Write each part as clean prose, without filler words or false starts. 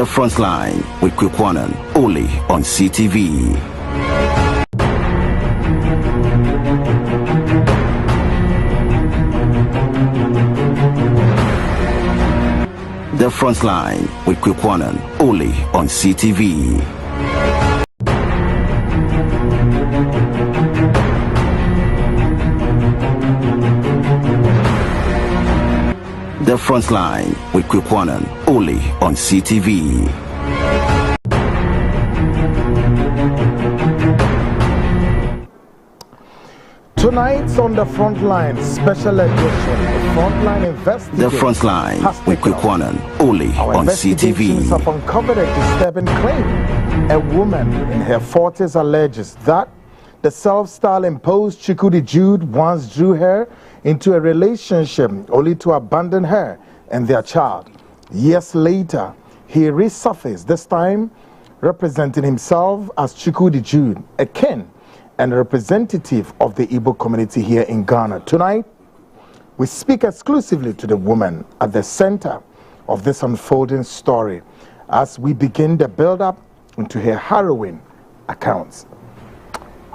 The Frontline with Kwikwanan, only on CTV. The Frontline with Kwikwanan, only on CTV. The Frontline with Kwikwanan, only on CTV. Tonight's on the Frontline special edition. The Frontline investigates. The Frontline with Kwikwanan, only on CTV. Have uncovered a disturbing claim. A woman in her 40s alleges that the self-styled imposed Chukwudi Jude once drew her into a relationship only to abandon her and their child. Years later, he resurfaced, this time representing himself as Chukwudi Jude, a kin and representative of the Igbo community here in Ghana. Tonight, we speak exclusively to the woman at the center of this unfolding story as we begin the build-up into her harrowing accounts.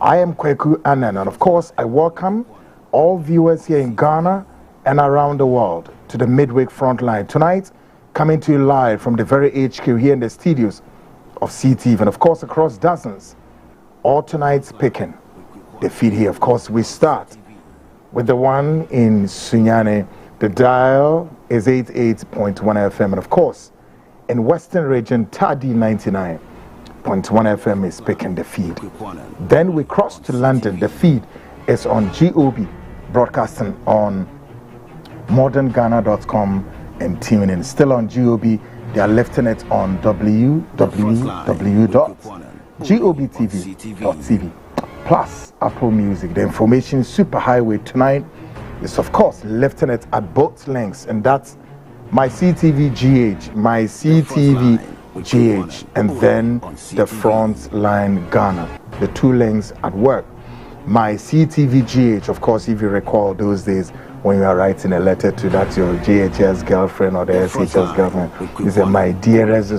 I am Kweku Anan, and of course, I welcome all viewers here in Ghana and around the world to the Midweek Frontline. Tonight, coming to you live from the very HQ here in the studios of CTV, and of course across dozens. All tonight's picking the feed here. Of course, we start with the one in Sunyani. The dial is 88.1 FM, and of course, in Western Region, Tadi 99.1 FM is picking the feed. Then we cross to London. The feed is on GOB, broadcasting on modernghana.com and TuneIn. Still on GOB, they are lifting it on www.gobtv.tv plus Apple Music. The information superhighway tonight is of course lifting it at both links, and that's my CTV GH, my CTV GH, and then the Frontline Ghana. The two links at work. My CTV GH, of course, if you recall those days when you are writing a letter to that your GHS girlfriend or the SHS girlfriend, you say, my dearest,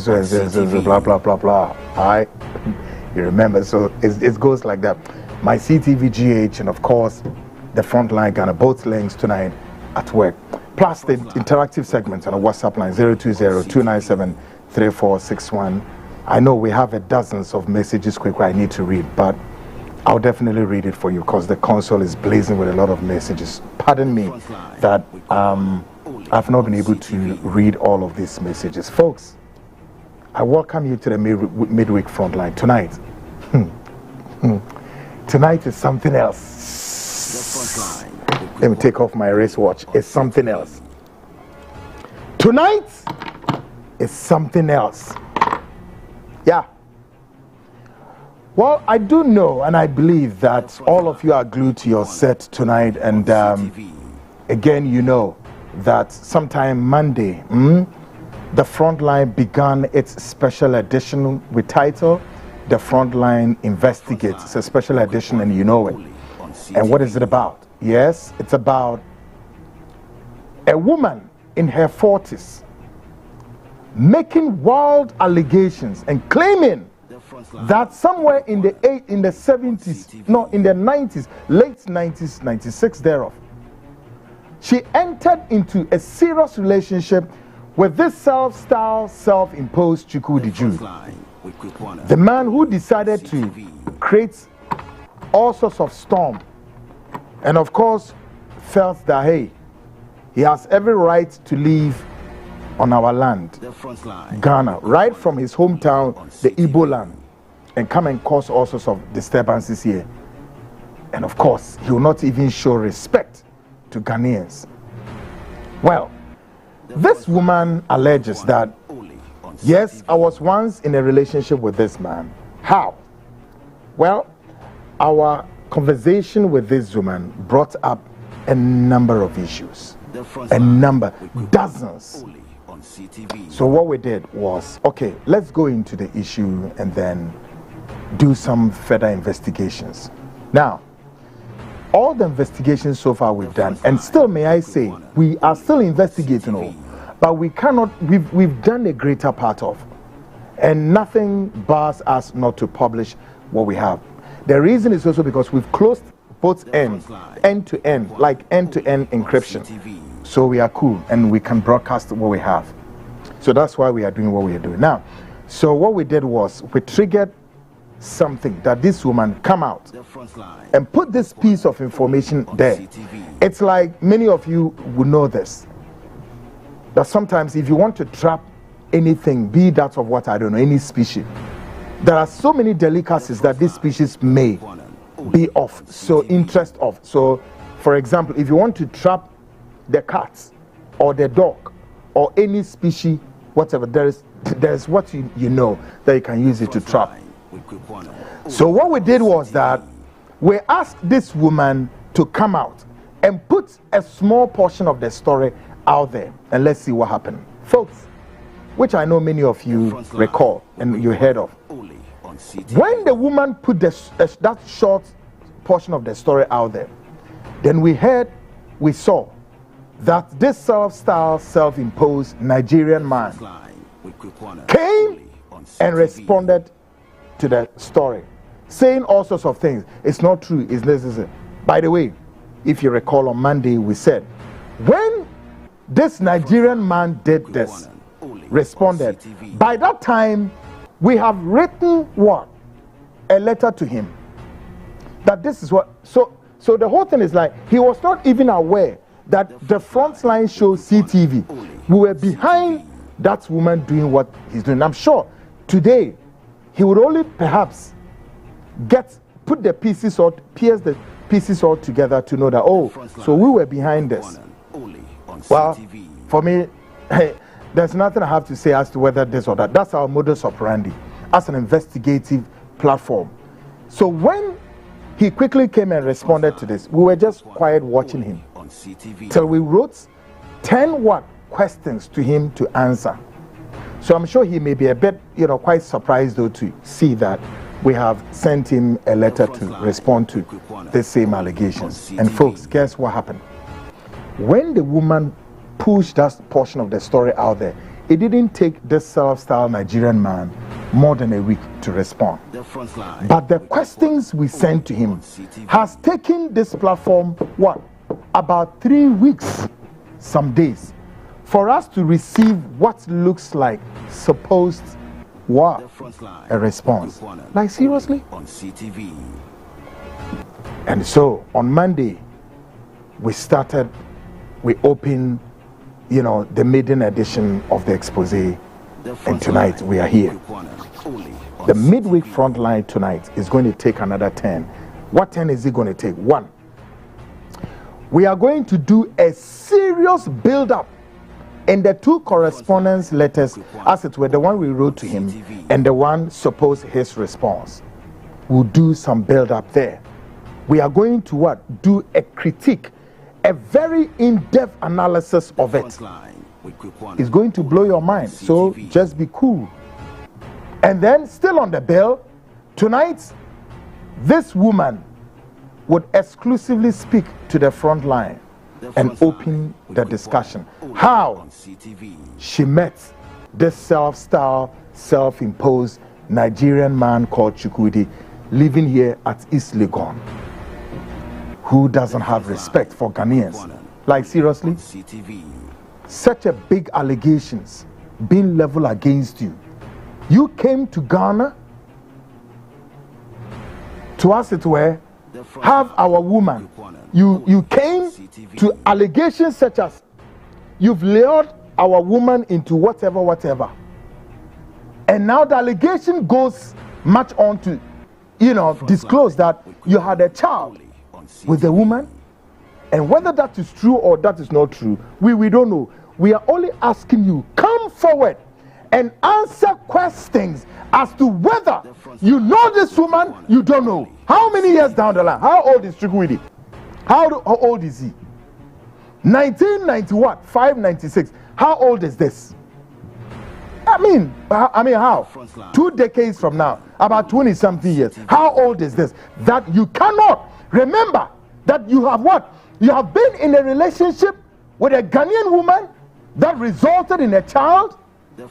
blah, blah, blah, blah. Alright? You remember? So it goes like that. My CTV GH, and of course, the Frontline Ghana, both links tonight at work. Plus the interactive segments on a WhatsApp line 020-297-3461. I know we have dozens of messages quickly I need to read, but I'll definitely read it for you because the console is blazing with a lot of messages. Pardon me that I've not been able to read all of these messages. Folks, I welcome you to the Midweek Frontline tonight. Tonight is something else. Let me take off my wristwatch. It's something else. Tonight is something else. Yeah. Well, I do know and I believe that all of you are glued to your set tonight, and again, you know that sometime Monday, the Frontline began its special edition with title The Frontline Investigates. It's a special edition and you know it. And what is it about? Yes, it's about a woman in her 40s making wild allegations and claiming that somewhere in the 70s, no, in the 90s, late 90s, 96 thereof, she entered into a serious relationship with this self-styled, self-imposed Chukwudi Jude, the man who decided to create all sorts of storm, and of course felt that, hey, he has every right to live on our land, Ghana, right from his hometown, the Igbo land, and come and cause all sorts of disturbances here. And of course, he will not even show respect to Ghanaians. Well, this woman alleges that, yes, I was once in a relationship with this man. How? Well, our conversation with this woman brought up a number of issues. Dozens. So what we did was, okay, let's go into the issue and then do some further investigations. Now, all the investigations so far we've done, and still may I say, we are still investigating all, but we cannot, we've done a greater part of. And nothing bars us not to publish what we have. The reason is also because we've closed both ends, end to end, like end-to-end encryption. So we are cool and we can broadcast what we have. So that's why we are doing what we are doing. Now, so what we did was we triggered something that this woman come out and put this piece of information there. It's like many of you would know this, that sometimes if you want to trap anything, be that of what I don't know, any species, there are so many delicacies that this species may be of so interest of. So for example, if you want to trap the cat or the dog or any species, whatever, there's what you know that you can use it to trap. So what we did was that we asked this woman to come out and put a small portion of the story out there, and let's see what happened, folks, which I know many of you recall and you heard of. When the woman put that short portion of the story out there, then we saw that this self-styled, self-imposed Nigerian man came and responded to the story, saying all sorts of things. It's not true, it's necessary. By the way, if you recall, on Monday we said, when this Nigerian man did this, responded, by that time we have written what? A letter to him. That this is what, so the whole thing is like, he was not even aware that the Frontline show CTV, we were behind that woman doing what he's doing. I'm sure today he would only perhaps put the pieces or pierce the pieces all together to know that, oh, so we were behind this. Well, for me, hey, there's nothing I have to say as to whether this or that. That's our modus operandi as an investigative platform. So when he quickly came and responded to this, we were just quiet watching him till we wrote 10 questions to him to answer. So I'm sure he may be a bit, quite surprised though to see that we have sent him a letter to respond to the same allegations. And folks, guess what happened? When the woman pushed that portion of the story out there, it didn't take this self-styled Nigerian man more than a week to respond. But the questions we sent to him has taken this platform, about 3 weeks, some days, for us to receive what looks like supposed a response. Like seriously? And so on Monday, we opened, the maiden edition of the expose, and tonight we are here. The midweek Frontline tonight is going to take another 10. What 10 is it going to take? 1. We are going to do a serious build-up in the 2 correspondence letters, as it were, the one we wrote to him and the one supposed his response. We'll do some build-up there. We are going to do a critique, a very in-depth analysis of it. It's going to blow your mind, so just be cool. And then, still on the bill, tonight, this woman would exclusively speak to the Frontline and open the discussion. How she met this self-styled, self-imposed Nigerian man called Chukwudi, living here at East Legon, who doesn't have respect for Ghanaians. Like seriously? Such a big allegations being leveled against you. You came to Ghana to, as it were, have our woman. You came to allegations such as you've lured our woman into whatever. And now the allegation goes much on to, disclose that you had a child with the woman. And whether that is true or that is not true, we don't know. We are only asking you, come forward and answer questions as to whether you know this woman, you don't know. How many years down the line? How old is Chukwudi? How old is he? 1990 596. How old is this? I mean how? 2 decades from now, about 20-something years. How old is this? That you cannot remember that you have You have been in a relationship with a Ghanaian woman that resulted in a child,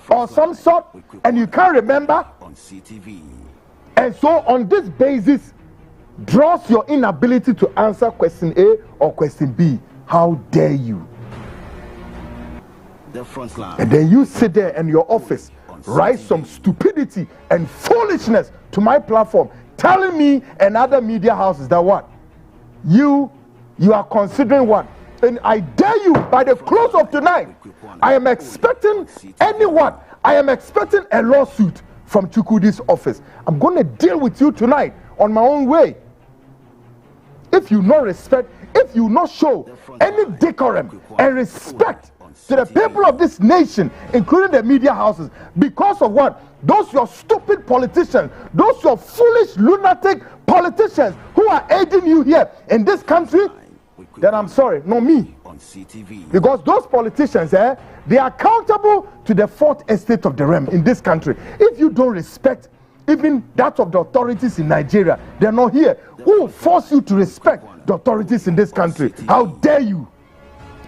or some sort, and you can't remember, and so on this basis draws your inability to answer question A or question B. How dare you? And then you sit there in your office, write some stupidity and foolishness to my platform, telling me and other media houses that what? You are considering what? And I dare you, by the close of tonight, I am expecting I am expecting a lawsuit from Chukwudi's office. I'm going to deal with you tonight on my own way. If you not respect, if you not show any decorum and respect to the people of this nation, including the media houses, because of what? Those your stupid politicians, those your foolish lunatic politicians who are aiding you here in this country, then I'm sorry, not me. Because those politicians, they are accountable to the fourth estate of the realm in this country. If you don't respect even that of the authorities in Nigeria, they're not here. Who will force you to respect the authorities in this country? How dare you?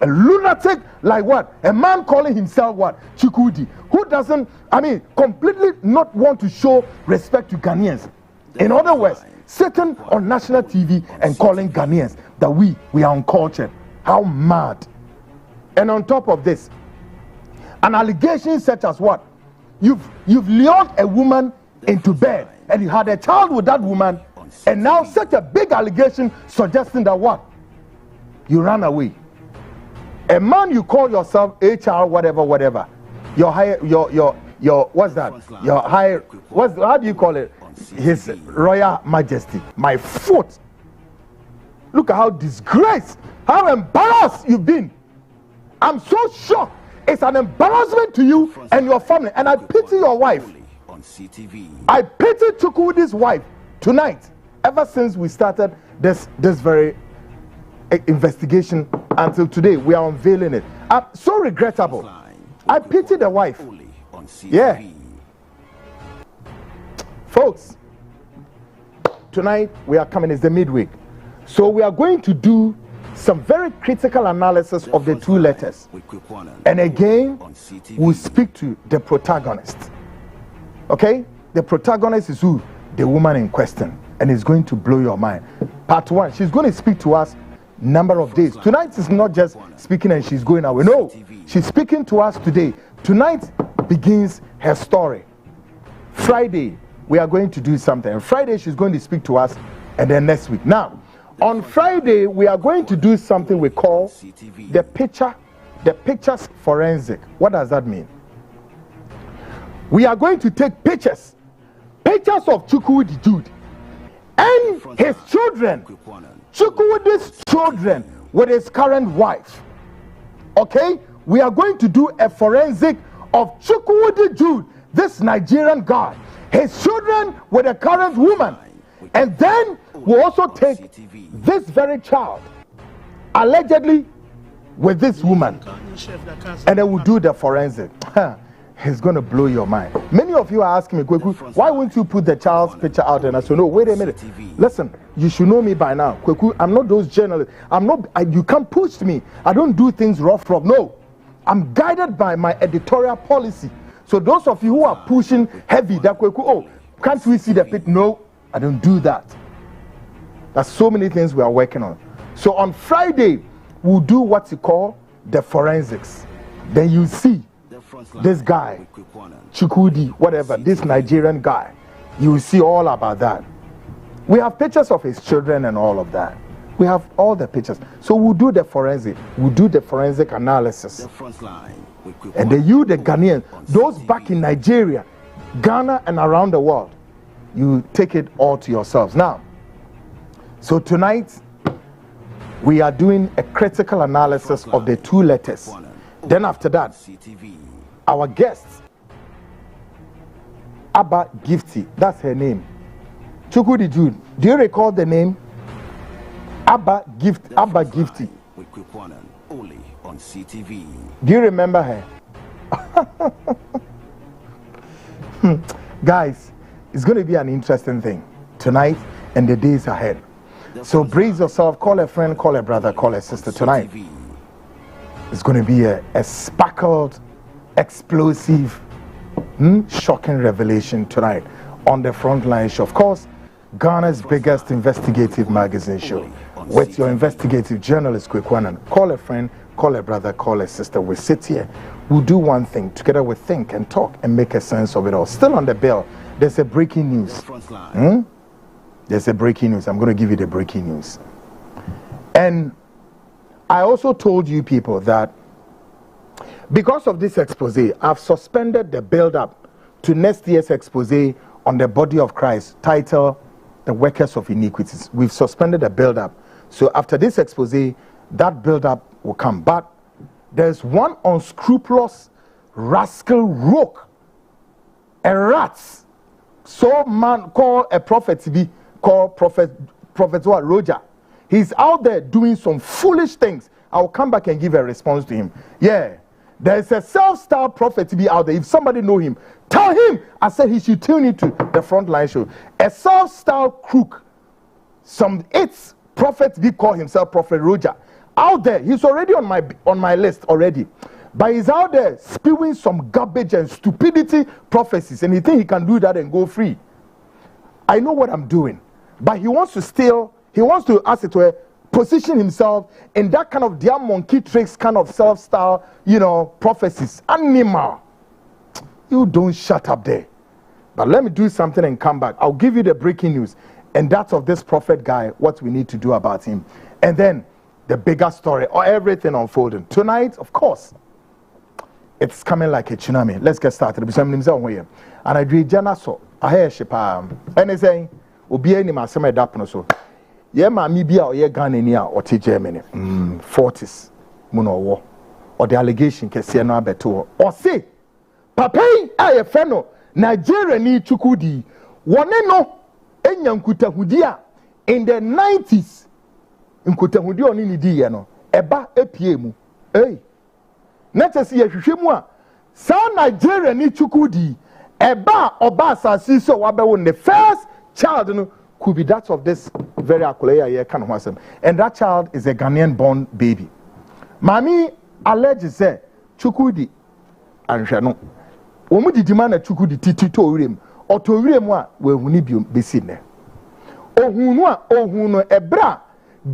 A lunatic like what? A man calling himself what? Chukwudi, who doesn't, completely not want to show respect to Ghanaians. In other words, sitting on national TV and calling Ghanaians that we are uncultured. How mad. And on top of this, an allegation such as what? You've lured a woman into bed and you had a child with that woman, and now such a big allegation suggesting that what? You ran away. A man you call yourself HR whatever, your higher, your what's that? Your higher, how do you call it? His Royal Majesty. My foot. Look at how disgraced, how embarrassed you've been. I'm so shocked. It's an embarrassment to you and your family. And I pity your wife. I pity Chukwudi's wife tonight. Ever since we started this very investigation until today, we are unveiling it. So regrettable. I pity the wife. Yeah. Folks, tonight we are coming, it's the midweek. So we are going to do some very critical analysis of the two letters. And again, we'll speak to the protagonist. Okay? The protagonist is who? The woman in question. And it's going to blow your mind. Part one, she's going to speak to us number of days. Tonight is not just speaking and she's going away. No, she's speaking to us today. Tonight begins her story. Friday, we are going to do something. Friday, she's going to speak to us, and then next week. Now, on Friday, we are going to do something we call the pictures forensic. What does that mean? We are going to take pictures of Chukwudi Jude and his children, Chukwudi's children with his current wife. Okay? We are going to do a forensic of Chukwudi Jude, this Nigerian guy, his children with a current woman. And then we'll also take this very child, allegedly with this woman, and then we'll do the forensic. It's going to blow your mind. Many of you are asking me, Kweku, why won't you put the child's picture out? And I said, no, wait a minute. Listen, you should know me by now. Kweku, I'm not those journalists. You can't push me. I don't do things rough. No. I'm guided by my editorial policy. So those of you who are pushing heavy, that Kweku, oh, can't we see the pit? No, I don't do that. There's so many things we are working on. So on Friday, we'll do what you call the forensics. Then you see this guy, Chukwudi, whatever, this Nigerian guy. You will see all about that. We have pictures of his children and all of that. We have all the pictures. So we'll do the forensic. We'll do the forensic analysis. And then you, the Ghanaians, those back in Nigeria, Ghana and around the world, you take it all to yourselves. Now, so tonight, we are doing a critical analysis of the two letters. Then after that, our guest, Abba Gifty, that's her name. Chukwudi Jude, do you recall the name? Abba Gifty. Do you remember her? Guys, it's going to be an interesting thing tonight and the days ahead. So brace yourself, call a friend, call a brother, call a sister tonight. It's going to be a sparkled explosive, shocking revelation tonight on the Frontline show. Of course, Ghana's biggest investigative magazine show with your investigative journalist, Kwekwanan. Call a friend, call a brother, call a sister. We sit here, we'll do one thing. Together we think and talk and make a sense of it all. Still on the bill, there's a breaking news. There's a breaking news. I'm going to give you the breaking news. And I also told you people that because of this expose, I've suspended the build-up to next year's expose on the body of Christ, titled The Workers of Iniquities. We've suspended the build-up. So after this expose, that build-up will come. But there's one unscrupulous rascal rogue, a rat, so man called a prophet to be called Prophet what, Roger. He's out there doing some foolish things. I'll come back and give a response to him. Yeah, there's a self-styled prophet to be out there. If somebody know him, tell him I said he should tune into the Frontline show. A self-styled crook, it's prophet to be called himself Prophet Roger. Out there, he's already on my list already. But he's out there spewing some garbage and stupidity prophecies, and he thinks he can do that and go free. I know what I'm doing, but he wants to, as it were, position himself in that kind of damn monkey tricks kind of self-style, prophecies. Animal. You don't shut up there. But let me do something and come back. I'll give you the breaking news, and that's of this prophet guy, what we need to do about him. And then the bigger story, or everything unfolding. Tonight, of course, it's coming like a tsunami. Let's get started. And I do Jana so. I hear Shipa. Anything will be any masama dapno so. Yeah, ma mibia or ye Ghanaian or Germany. 40s. Muno war. Or the allegation can see no beto. Or say, Papa, I feno, Nigeria ni Chukwudi. One no, Enyankuta Hudia in the 90s. Nkutahudi oni ni di ye no eba epie mu na chese ye hwehwe mu a sa Nigeria ni Chukwudi eba oba asasi so wabewo the first child no could be that of this very akoleya ye kan ho asem, and that child is a Ghanaian born baby. Mami allege say Chukwudi anhwe no omu didima na Chukwudi titito owrem otowrem a we huni bi besi ne ohunu a ohunu ebra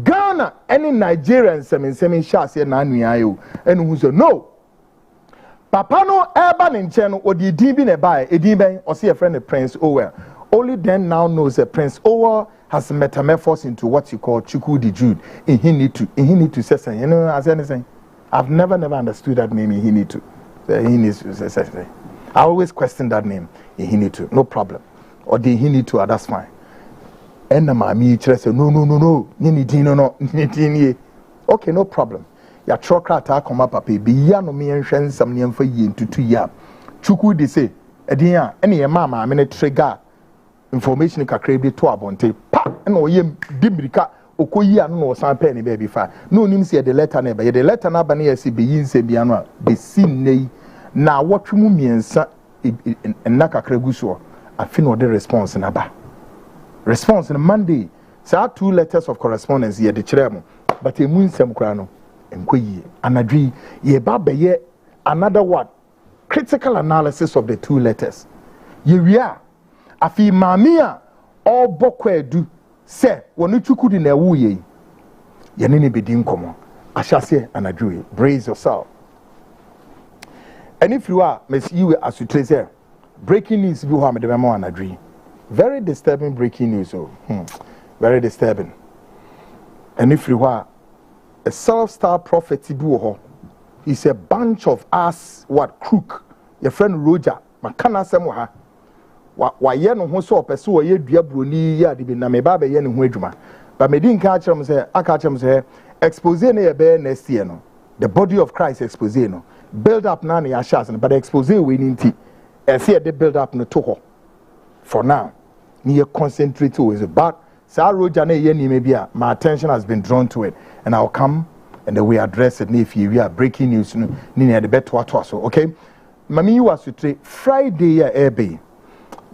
Ghana any Nigerian semen shas na anuayo enu hu so no papa no eba ne nche no odi din bi na ba edin ben o se friend Prince Owell. Only then now knows that Prince Owell has metamorphosed into what you call Chukwudi Jude. He need to say something. You know, as anything, I've never understood that name. He need to say something. I always question that name. He need to, no problem. Or he need to, that's fine. And the mommy say no. Okay, no problem. Ya trokrata come up papi be ya no me nhwen sam ne mfa yi ntutu ya. Chukwudi say edin a ene ye mama me ne trigger information kakra bi to abonte pa na oye dimirika okoyi anu no san pe ne ba bi fa no nim se the letter na be the letter na ba na yesi be yi nse bia no a be sin nei na wotwemu miensa na kakra guso afi no the response na ba response on Monday say 2 letters of correspondence ye de kire mo but emu nsem kra no enkoyi anadwi ye ba be ye another what critical analysis of the 2 letters ye wia afi mamia obokwedu se wonu Chukwudi na ewu ye ye ne bedi nkomo ahyase anadwi brace yourself. And if you are you as you trace here breaking news bi ho amede memo anadwi very disturbing breaking news very disturbing. And if you are a self-styled prophet bi ho is a bunch of ass crook your friend Roger makana semo ha wa ye no ho so opese wo ye dua broni ya de bi na me ba be ye ne ho adwuma ba me din ka akyerem say aka akyerem say expose na ye be next year no the body of Christ expose no build up na na ya shas no but expose we ni nti e say the build up no to ho for now ni concentrate always but Sir Roger na ye ni me bia my attention has been drawn to it and I'll come and then we address it if we are breaking news no ni the better to so okay mami you was to Friday ya ebe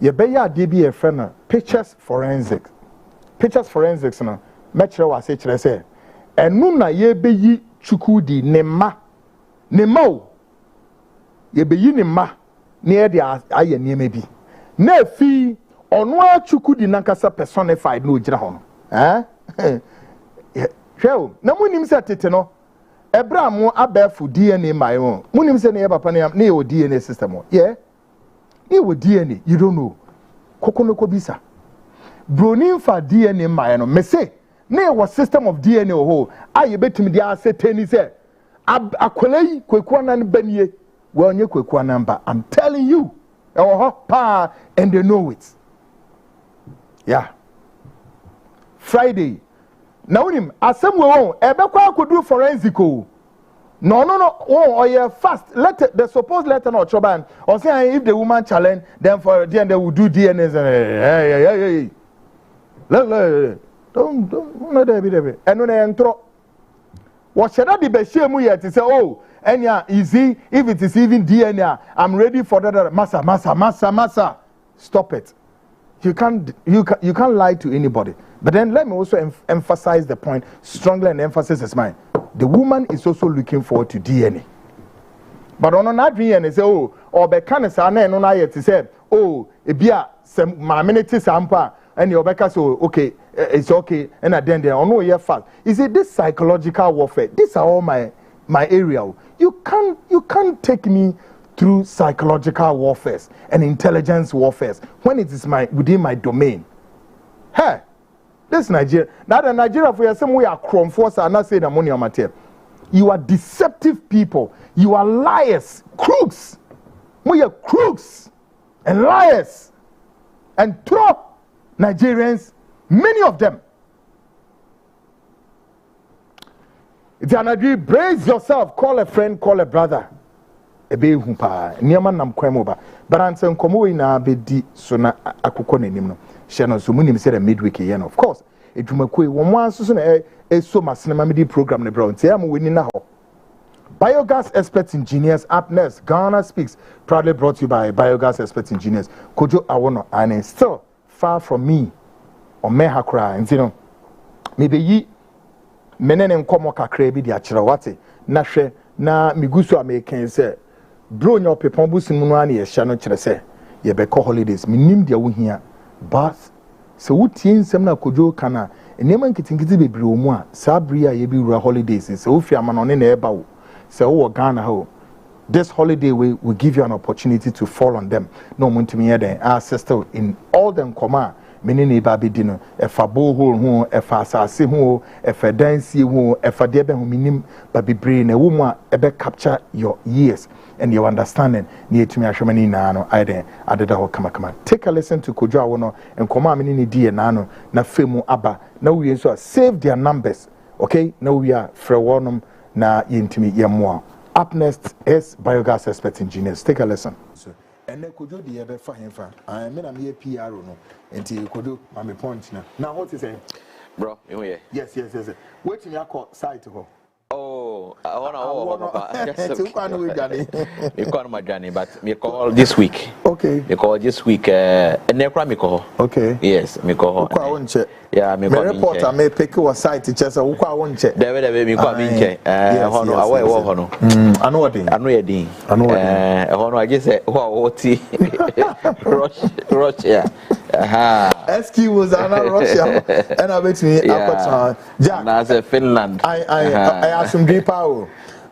ye be ya de bi e friend pictures forensics no metro was say kire say enu na ye be yi Chukwudi ne ma ye be yini ma near the aye nieme bi na fi ono a Chukwudi nankasa personified no gyina ho hweo na munim se tete no ebra mo abefu DNA my own munim se ne papa ne ye DNA system yeah ne wo DNA you don't know kokono ko bisa bronin fa DNA my no me say ne wo system of DNA ho aye betimi dia aseteni se akolai kwekuanan banie we onye kwekuanan ba I'm telling you pa and they know it yeah Friday now him asem we won ebekwa akodu forensic o oh yeah fast letter the supposed letter no choban or say if the woman challenge then for then they will do DNA hey look don't no dey be eno na entro what should that be shame yet to say oh enya easy if it is even DNA I'm ready for that massa stop it you can't lie to anybody. But then let me also emphasize the point strongly, and emphasis is mine. The woman is also looking forward to DNA. But on that DNA say oh or be can say na no na yet say oh ebia some minute sampa and your beka so okay it's okay and then they on no here fast. You see this psychological warfare, these are all my area. You can't take me through psychological warfare and intelligence warfare when it is within my domain. Hey, this Nigeria. Now the Nigeria for you, some way are chrome force are not saying the money on material. You are deceptive people. You are liars, crooks. We are crooks and liars. And throw Nigerians, many of them. It's an idea, brace yourself, call a friend, call a brother. Ebe humpa niaman nam kwemoba but ansem komo ina bedi so na akukọ nanim no hye no so munim say the midweek ye no of course edwumakoi wo mo anso so na so masinema medi program ne bro ntia mo weni na ho Biogas Expert Engineers up next. Ghana Speaks proudly brought to you by Biogas Expert Engineers. Kojo Awono and still far from me or me hakra and you know maybe yi menene nkomo kakra bi di akira wate na hwe na migusu American say bro nyo pepon busin mu no an ye hya no kire say ye be call holidays minim dia wo hia but so wutie nsem na kojo kana enema nkitingiti bebre omu a sabri a ye bi wura holidays so ofi ama no ne na eba wo so wo Ghana ho this holiday we will give you an opportunity to fall on them no muntimi ye den our sister in all them comma menene ba be di no e fa bohol ho e fa asase ho e fa dansie ho e fa de be ho minim ba bebre na wo mu a e be capture your years and your understanding near to me ashomani nano aiden adeda ho kama take a listen to Kojo Awono and koma menene di na no na femu aba na we so save their numbers okay now we are frewonum na yintimi yemwa up next is Biogas Expert Engineers. Take a listen. And then Kojo di ebe fa hemfa. I mean I'm here PR no. Enti Kojo mame point na. Now what is it? Bro, you here? Yes. Wait me akọ site ho. Oh, I wanna Yes. You can we Johnny. Me call my Johnny, but me call this week. Okay. Me call this week and me call. Okay. Yes, me call. Ukwa wonche. Yeah, me call. Me reporter me pick your site chesa ukwa wonche. David me call me nche. Hono away wo hono. Anu wadin. Anu yedin. Hono I just say what Russia. Excuse ana Russia. And I bet me akota. Jack. Na say Finland. I asum deeper o.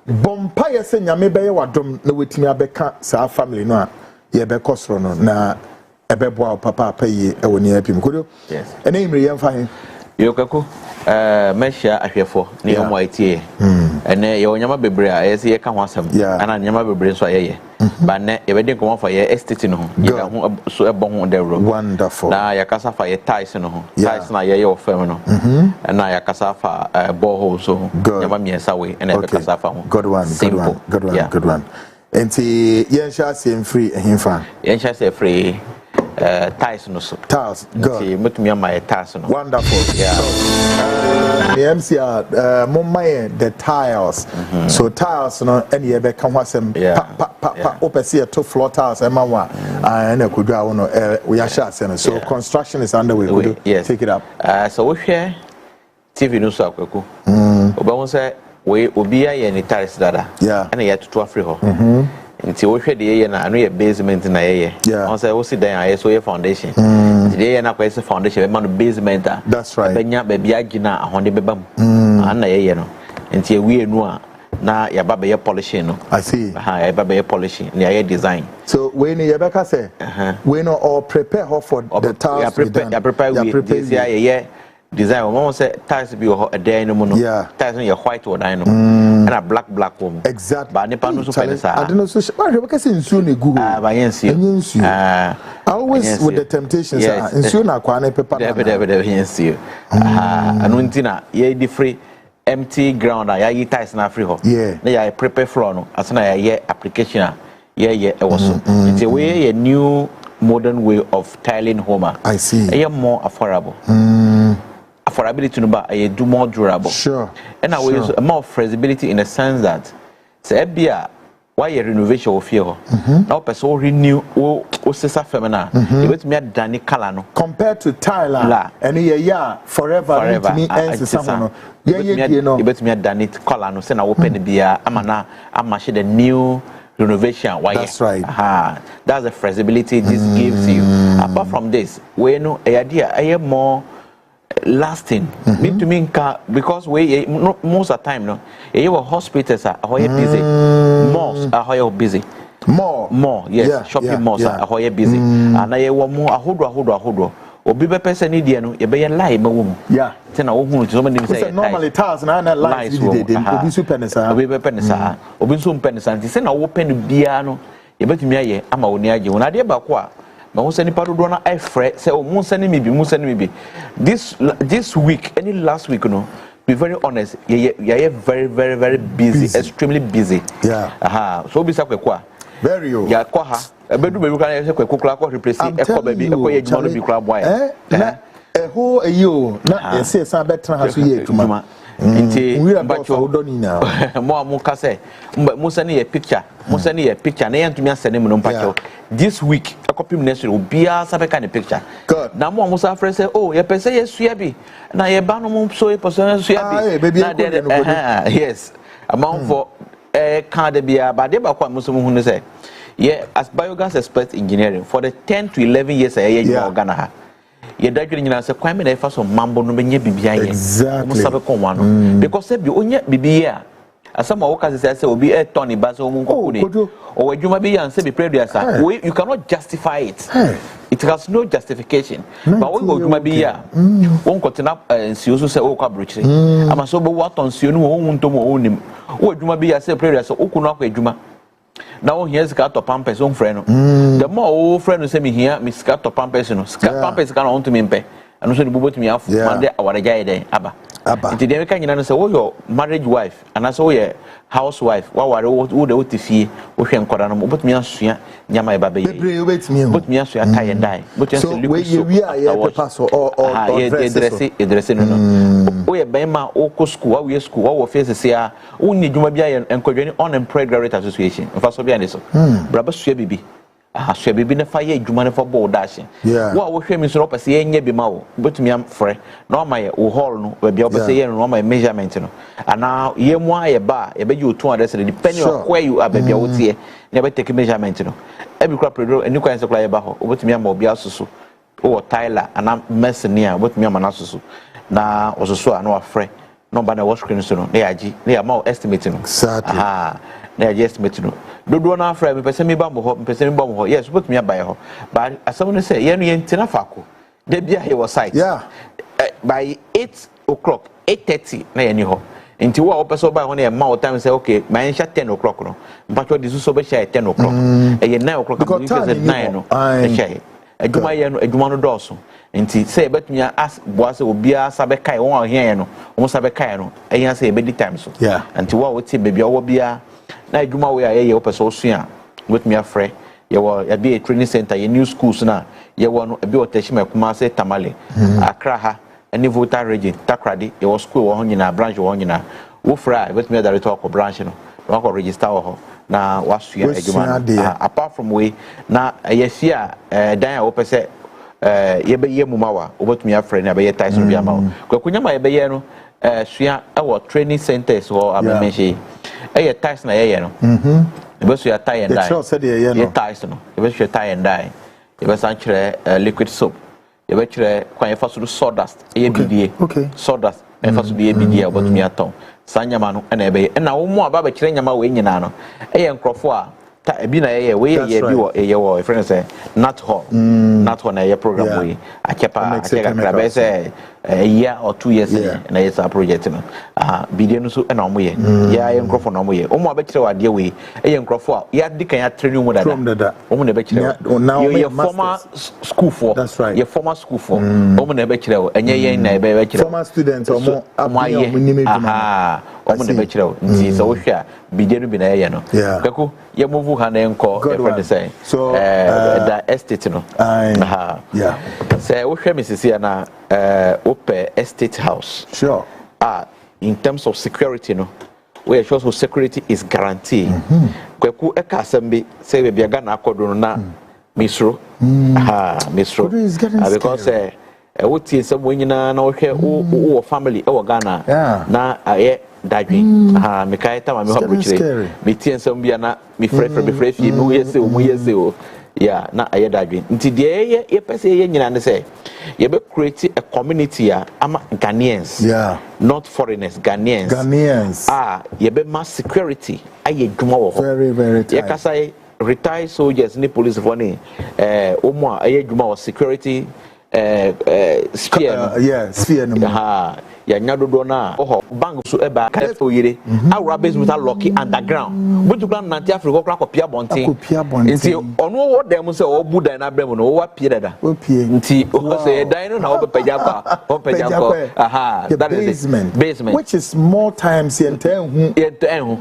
Bompa yese nyame beye wadom na wetimi abeka sa family no a ye be kosro no na ebeboa papa paye e woni apim kodo. Yes. Ene imre yemfa hin. Yokaku mesha ahwefo ne yomo itie. Ene ye onyama bebre a yese ye ka ho asam. Ana nyama bebre so ayeye. Ba ne ye be din komo fa ye estate no ho. Ye da ho so ebo ho dewro. Wonderful. Na yakasa fa ye ties no ho. Ties na ye ofem no. Na yakasa fa borehole so ho. Nyama miensa we ene be kasa fa ho. Good one. Enti yensha sem free himfa. Yensha se free ties no so. Tiles. Good. Mutumi my ties no. Wonderful. Yeah. So, the MCR mumma the tiles. So tiles no any ebe kan wasem pa opese to floor tiles ema wa na Kojo Awono we are sure so construction is underway. Yes. Take it up. So we share TV no so akwaku. Oba won say we obi aye ni tiles dada. Yeah. And yet to free ho. nti wo hwe de ye na ano ye basement na ye on say wo sit down aye so ye foundation nti de ye na kwa se foundation be man basement that's right benya ba bia gina ahonde beba mu na ye no nti ewie nu a na ya ba be ye polishing no I see ya ba be ye polishing na ye design so when you beka say we no all prepare her for the task ya prepare we this ye design we say tiles be a day no no tiles no white or dino and a black one exactly but nipa no so penisa I don't know so why we say nsuo na gu ba yensu always with the temptations nsuo na kwa na paper na yensu anu ntina ye di free empty ground ya yi tiles na free ho na ya prepare floor no asana ya ye application ye so it's a way a new modern way of tiling home I see more affordable affordability no ba do more durable sure and we use more flexibility in the sense that say bia why your renovation of here now person renew o sesa femina e bet me adani color no compared to tile and forever to me ends someone no e bet me adani color no say na wo pen bia amana amache the new renovation why that's right that's the flexibility this gives you apart from this we know a idea more lasting need to mean because we most of the time no you hospitals are busy malls are busy more yes shopping malls are busy and I want more ahodo obi be person need no ye be lie ma wo mu say na wo hu so many say normally tars na lies obi so penisa obi be penisa obi so penisa say na wo pen bia no ye betumi aye ama woni age wona de ba ko a ma wo sani pa dodo na afre say o mun sani mi bi this week any last week no be very honest ye very very very busy extremely busy so obi sa kwekwa very o ya kwa ha ebedu bebi kan ye kwekwa kula ko replace ekọ baby ekọ ye juma no bi kula boy na eho eyo na ese san betra ha so ye etuma nti bacho mo amuka say mo sani ye picture na yantumi asene mu no mpacho this week akopim next week obia sabe kan picture na mo amusa frɛ say oh ye pese ye sua bi na ye ba no mo so ye person sua bi na yes amount for kan de bia ba de ba kwa mo so mo hu ne say yeah as biogas expert engineering for the 10 to 11 years I Ghana ha ye dadwere nyina se kwan me na ifa so mambo no benye bibia ye mo sabe kon wa no because say bi onye bibia asama wo ka say obi turn ba so mo nkoku ni o wadwuma bi yan say be previous you cannot justify it it has no justification but wo wadwuma bi ya won kotina nsio so say wo kwa brochire ama so bo waton nsio no wo ntom wo nim wo wadwuma bi ya say previous o kunu akwa adwuma na wo hia sika to pampers on frɛ no the more wo frɛ no say me hia me sika to pampers no sika pampers ka na on to me mpe anu so ni bobo to me afu mande awareja ye den aba nti dem ka nyina no say wo your marriage wife ana so wo housewife wa ware wo de wo tifie wo hwɛ nkɔda no bobo to me asua nyama e ba be ye bobo to me asua tie dai bobo to me liquid so we are here pass or dress no wo ye ben ma wo ko school wo school wo face say a wo ni dwuma bia ye nkɔdwani unemployed graduate association mfa so bia ne so bra ba sua bibi sua bibi ne fa ye dwuma ne fa bo dash wo wo hwɛ mi so pese ye nya bi ma wo botumi am frɛ na ma ye wo hall no bia wo pese ye no ma measurement no ana ye mu aye ba ye be you 200 cedi depending on where you are bia wo tie na be take measurement no e bi kra predo eni kwan se kra ye ba ho botumi am obi asusu wo Tyler ana mercenary botumi am na asusu na ososo a na wa frɛ no ba na wash screen so no na yaji na ya ma estimate no exactly na ya estimate no dodo na afra me pese me ba mo ho yes put me abai ho but asam no say ye no ye ntina fako de bia he was site by 8 o'clock 8:30 na ye ni ho nti wo a pese ba ho na ye ma o time say okay my ensha 10 o'clock no mpacho di so be share 10 o'clock ye 9 o'clock because 9 no e share adwuma ye no adwuma no dɔɔso nti say betumi as boa say obia sabe kai won ahia no won sabe kai no ehia say be di time so nti wo a wotie bebia wo bia na adwuma we aye ye opese osua betumi afrɛ ye wo ya be a training center ye new schools na ye wo no be otashima kuma say tamale Accra ha any voter region takrade ye wo school wo ho nyina branch wo ho nyina wo fra betumi director of branch no wo ko register wo ho na wasua adwuma apart from we na ye fia dan a opese ye be ye mumawa obotumi afrɛ na be ye Tyson bia ma kwakunya ma ye be ye no sua e wo training centers wo abemehye ye Tyson na ye no Ebe so tie and die. The said ye ties no. Ebe so tie and die. Ebe san chere liquid soap. Ebe chere kwan fa so sawdust. Eye bidie. Okay. Sawdust. Fa so de bidie obotumi aton. Sanyama no na ebe na wo mu aba ba chere nyama we nyina no. Eye nkrofo a ta ebi na ye we ye bi wo ye wo e friend say nut hall na ye program we akepa akeka be say a year or 2 years na ye sa project no bidie no so na omo ye ya ye nkrofo na omo ye omo aba chere wade we ye nkrofo a ya di kan ya training mu dada omo na be chere ye former school for that's right ye former school for omo na be chere o enye ye na be chere former students omo aye omo na be chere o nti so wo hwa bidie no bi na ye no kweku ye move ha na enko e friend say so the estate no yeah say wo hwa misisi na open estate house sure in terms of security no we sure so security is guaranteed kweku e ka asem say we bia Ghana akodo no na misro misro because what is some when na wo family e wo Ghana na aye dadwe me kai ta ma me hobo me tie nsem bia na me frɛ fi me yese o yeah na aye dadwe nti de ye pese ye nyina ne say ye be create a community ama Ghanaians not foreigners Ghanaians ye be mass security aye dwuma wo very ye ka say retired soldiers ni police for ni omo aye dwuma wo security sphere no ya nyadodo na bank so eba ka oyire awura basement lock underground butu plan na ti Africa kra kopia bonten nti ono wo dem se wo budan na brem no wo pie dada nti o se dan no na wo peja kwa that is basement which is more times yentenhu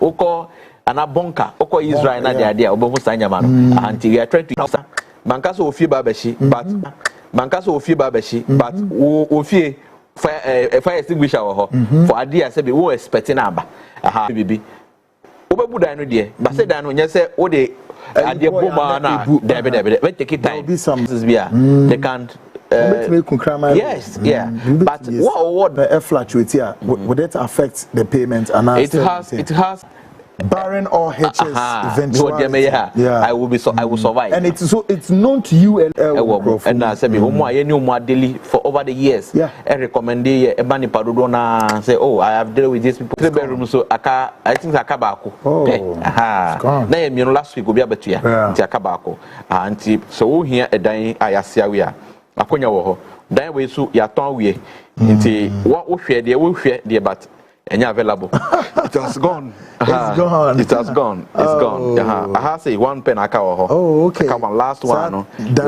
uko ana bonka uko Israel na dia obo sanyama no anti we are trying to banka so ofie ba beshi but banka so ofie ba beshi but ofie fire extinguisher ho for idea say be wo expecting aba bibi obebu dan no de ba say dan no nya say wo de ade boma na debe we take it time this is bia they can't yes but what the fluctuate here would it affect the payment and it has barring all hitches eventually I will survive and it's known to you and I said daily for over the years I recommend a money padodo na say I have dealt with these people 3 bedrooms so I think akabako na ye last week obi abetua nti akabako anti so wo hia edan ayasia we a akonya wo ho dan we so ya ton we nti wo hwe de but available. It has gone. It has gone. I have say 1 pen aka ho. Oh, okay. Come on, last one. And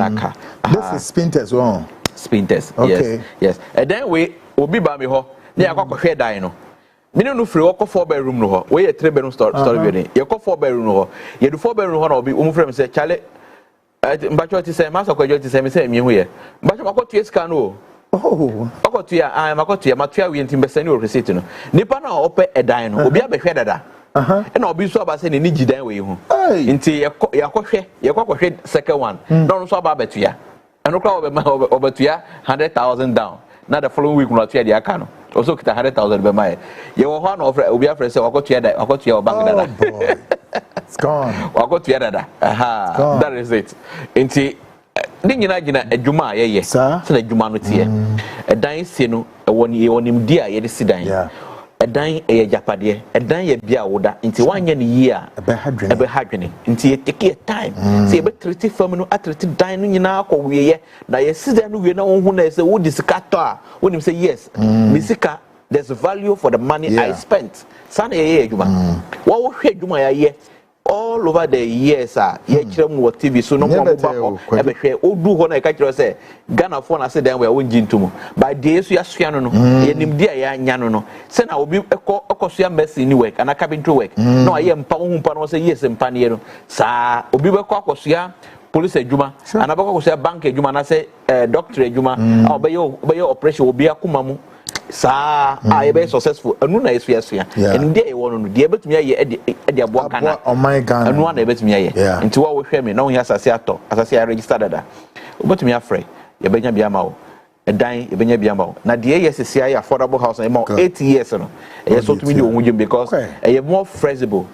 aka. This is Spinters one. Spinters. Okay. Yes. And then we obi ba me ho. Na yakwa dan no. Me no free woko 4 bedroom no ho. We 3 bedroom story building. You 4 bedroom no ho. You do 4 bedroom ho na obi frame say chale. Mbacho ti say masa kwajo ti say me say me hu ye. Mbacho makotu esika no. Okotua matua we ntim besani o receipt no nipa na ope edan no obi abehwe dada na obi so aba se ne gidan we hu nti yakɔhwɛ second one no so aba betua eno kra obetua 100,000 down na the following week no atua dia aka no also kita 100,000 be mai ye wo ho na obi afre se wakɔtua bank dada it's gone wakɔtua dada that is it nti ni nyina gina adwuma a yeye se na adwuma no tie edan sie no ewonim dia ye de sidan edan eye japade edan ye bia woda nti wanye ne yi a ebe hadwene nti ye take time se ebe treat fam no atrete dan no nyina akɔwe ye na ye sidan no we na won hu na se wo disikato a wonim say yes misika there's value for the money I spent sana ye adwuma wo hwe adwuma ya ye all over the years ye kire mu TV so no mo ba ko ebe hwe odu ho na e ka kire say Ghana for na say dan we won gintum by the yesu asua no ye nim dia ya anya no say na obi ekosua mercy ni work and carpentry work no aye mpa hu mpa no say yes mpa ne no sa obi be ko akosua police adwuma and abako akosua bank adwuma na say doctor adwuma obe ye operation obi akoma mu sa I be successful anu na esu and dey won no dey betumi aye e aboa kana oh my god anu na betumi aye nti wo hwe me na wo hia asase ato asase ya register dada betumi afre ye benya bia ma wo edan ye benya bia ma wo na dey yes sia ya affordable house e ma 8 years no e so tumi dey ohun because e more flexible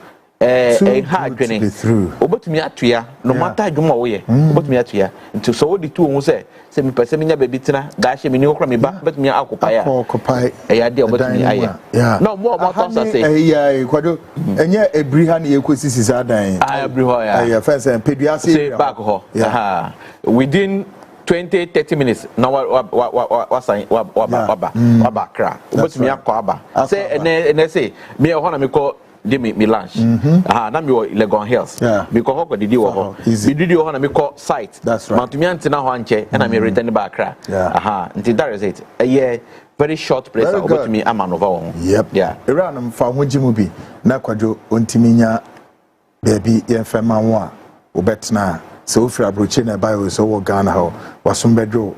hard dwene obotumi atoya no matter adwuma wo ye obotumi atoya nti so wodi tu wo say me pese me nya baby tena da hye me ni okra me ba obotumi akopai ya de obotumi aye no more about us say kwado enye ebriha na yekosi sadan ebriha ya fence peduase back ho within 20-30 minutes na wa kra obotumi akwa say ene say me ho na me call me lunch na me Legon Hills me ko ho didi wo ho me didi wo ho na me call site mantumi antina ho anche na me return back kra nti that is it very short place obotumi amanova wo era na mfa ho gimu bi na kwadwo ontimi nya baby yemfema ho a obetna so ofra abroche na bayo so wo Ghana ho wasombedro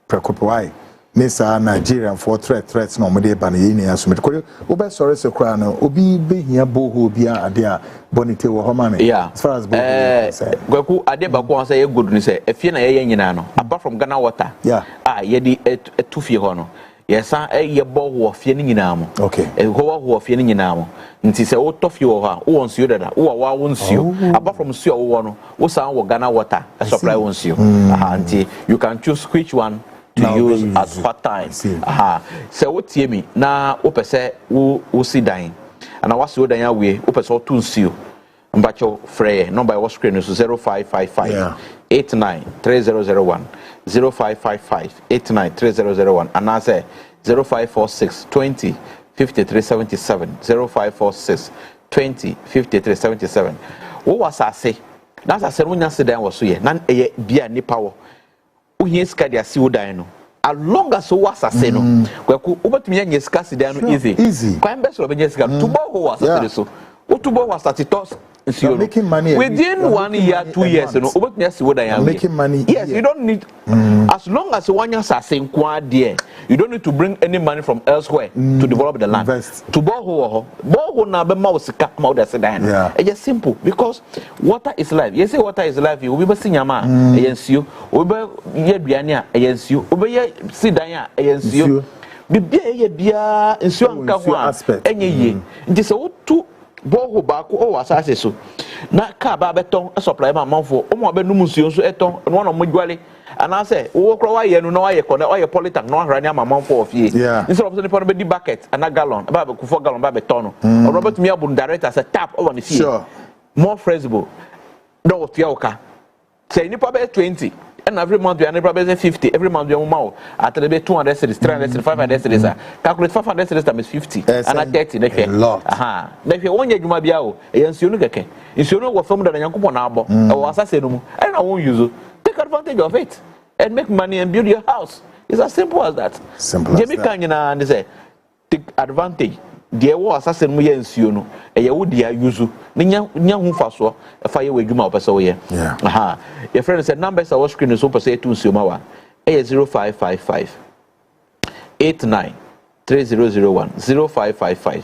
prekopwai Nisa Nigerian for threats no mode ba na yini asomete ko obe sorry se kra no obi be hia boho bia ade a bonite wo ho ma me as far as gwaku ade ba ko say good ni say efie na ye nyina no apart from Ghana water ye di etufie ho no yesa ye boho fie ni nyina mo ho fie ni nyina mo nti se wo tofie ho ha wo nsuo dada wo wa wo nsuo apart from nsuo wo no wo san wo Ghana water supply wo nsuo nti you can choose which one to use at what time. So what tie me na wo pese wo si dan ana wase wo dan awe wo pese wo tu nsuo mbacho frey number wo screen so 0555 893001 0555 893001 and say 0546 20 5377 0546 20 5377 wo wasase na sase no nya sedan wo so ye na eye bia nipa wo uhie ska dia si wodan no as long as was asase no kwaku obetumi nya ska sedan no easy kwan be so be nya ska tubo ho wasase so utubo wasate tos making money within 1 year 2 years no obetumi asi wodan ya making money yes you don't need as long as one year sase nkwa there you don't need to bring any money from elsewhere to develop the land tubo ho na be ma osika ma o da sedan it's just simple because water is life you say water is life you be sinyama eyensuo obe ye duane a eyensuo obe ye sidan a eyensuo bibia ye bia nsuo anka ho a enye ye nti se wotu boho baako o wasase so na ka ba beton supply ma manfo o mo be num nsuo so eton no no modwale ana se wo kro wa ye no na wa ye kona wa ye politank no ahra ni ama manfo ofie instead of any be di bucket and a gallon ba be ku 4 gallon ba beton no Robert mi abun direct as a tap over the fee more flexible no ofia oka say ni pa be 20 and every month we are probably 50 every month we are more at the 200 cities 300 cities 500 cities calculate 500 cities times 50 and at 30 next na if you want adwuma bia o ensuo no keke ensuo no wo fam da nyankopon na abo e wo asase no mu and I won't use take advantage of it and make money and build your house. It's as simple as that. Jemi kanyina and say take advantage de wo asase no ye ensuo no e ye wo dia use nya hu faso e fa ye wadwuma opese wo ye your friend said numbers our screen so pese tu nsuo ma wa e 0555 89 3001 0555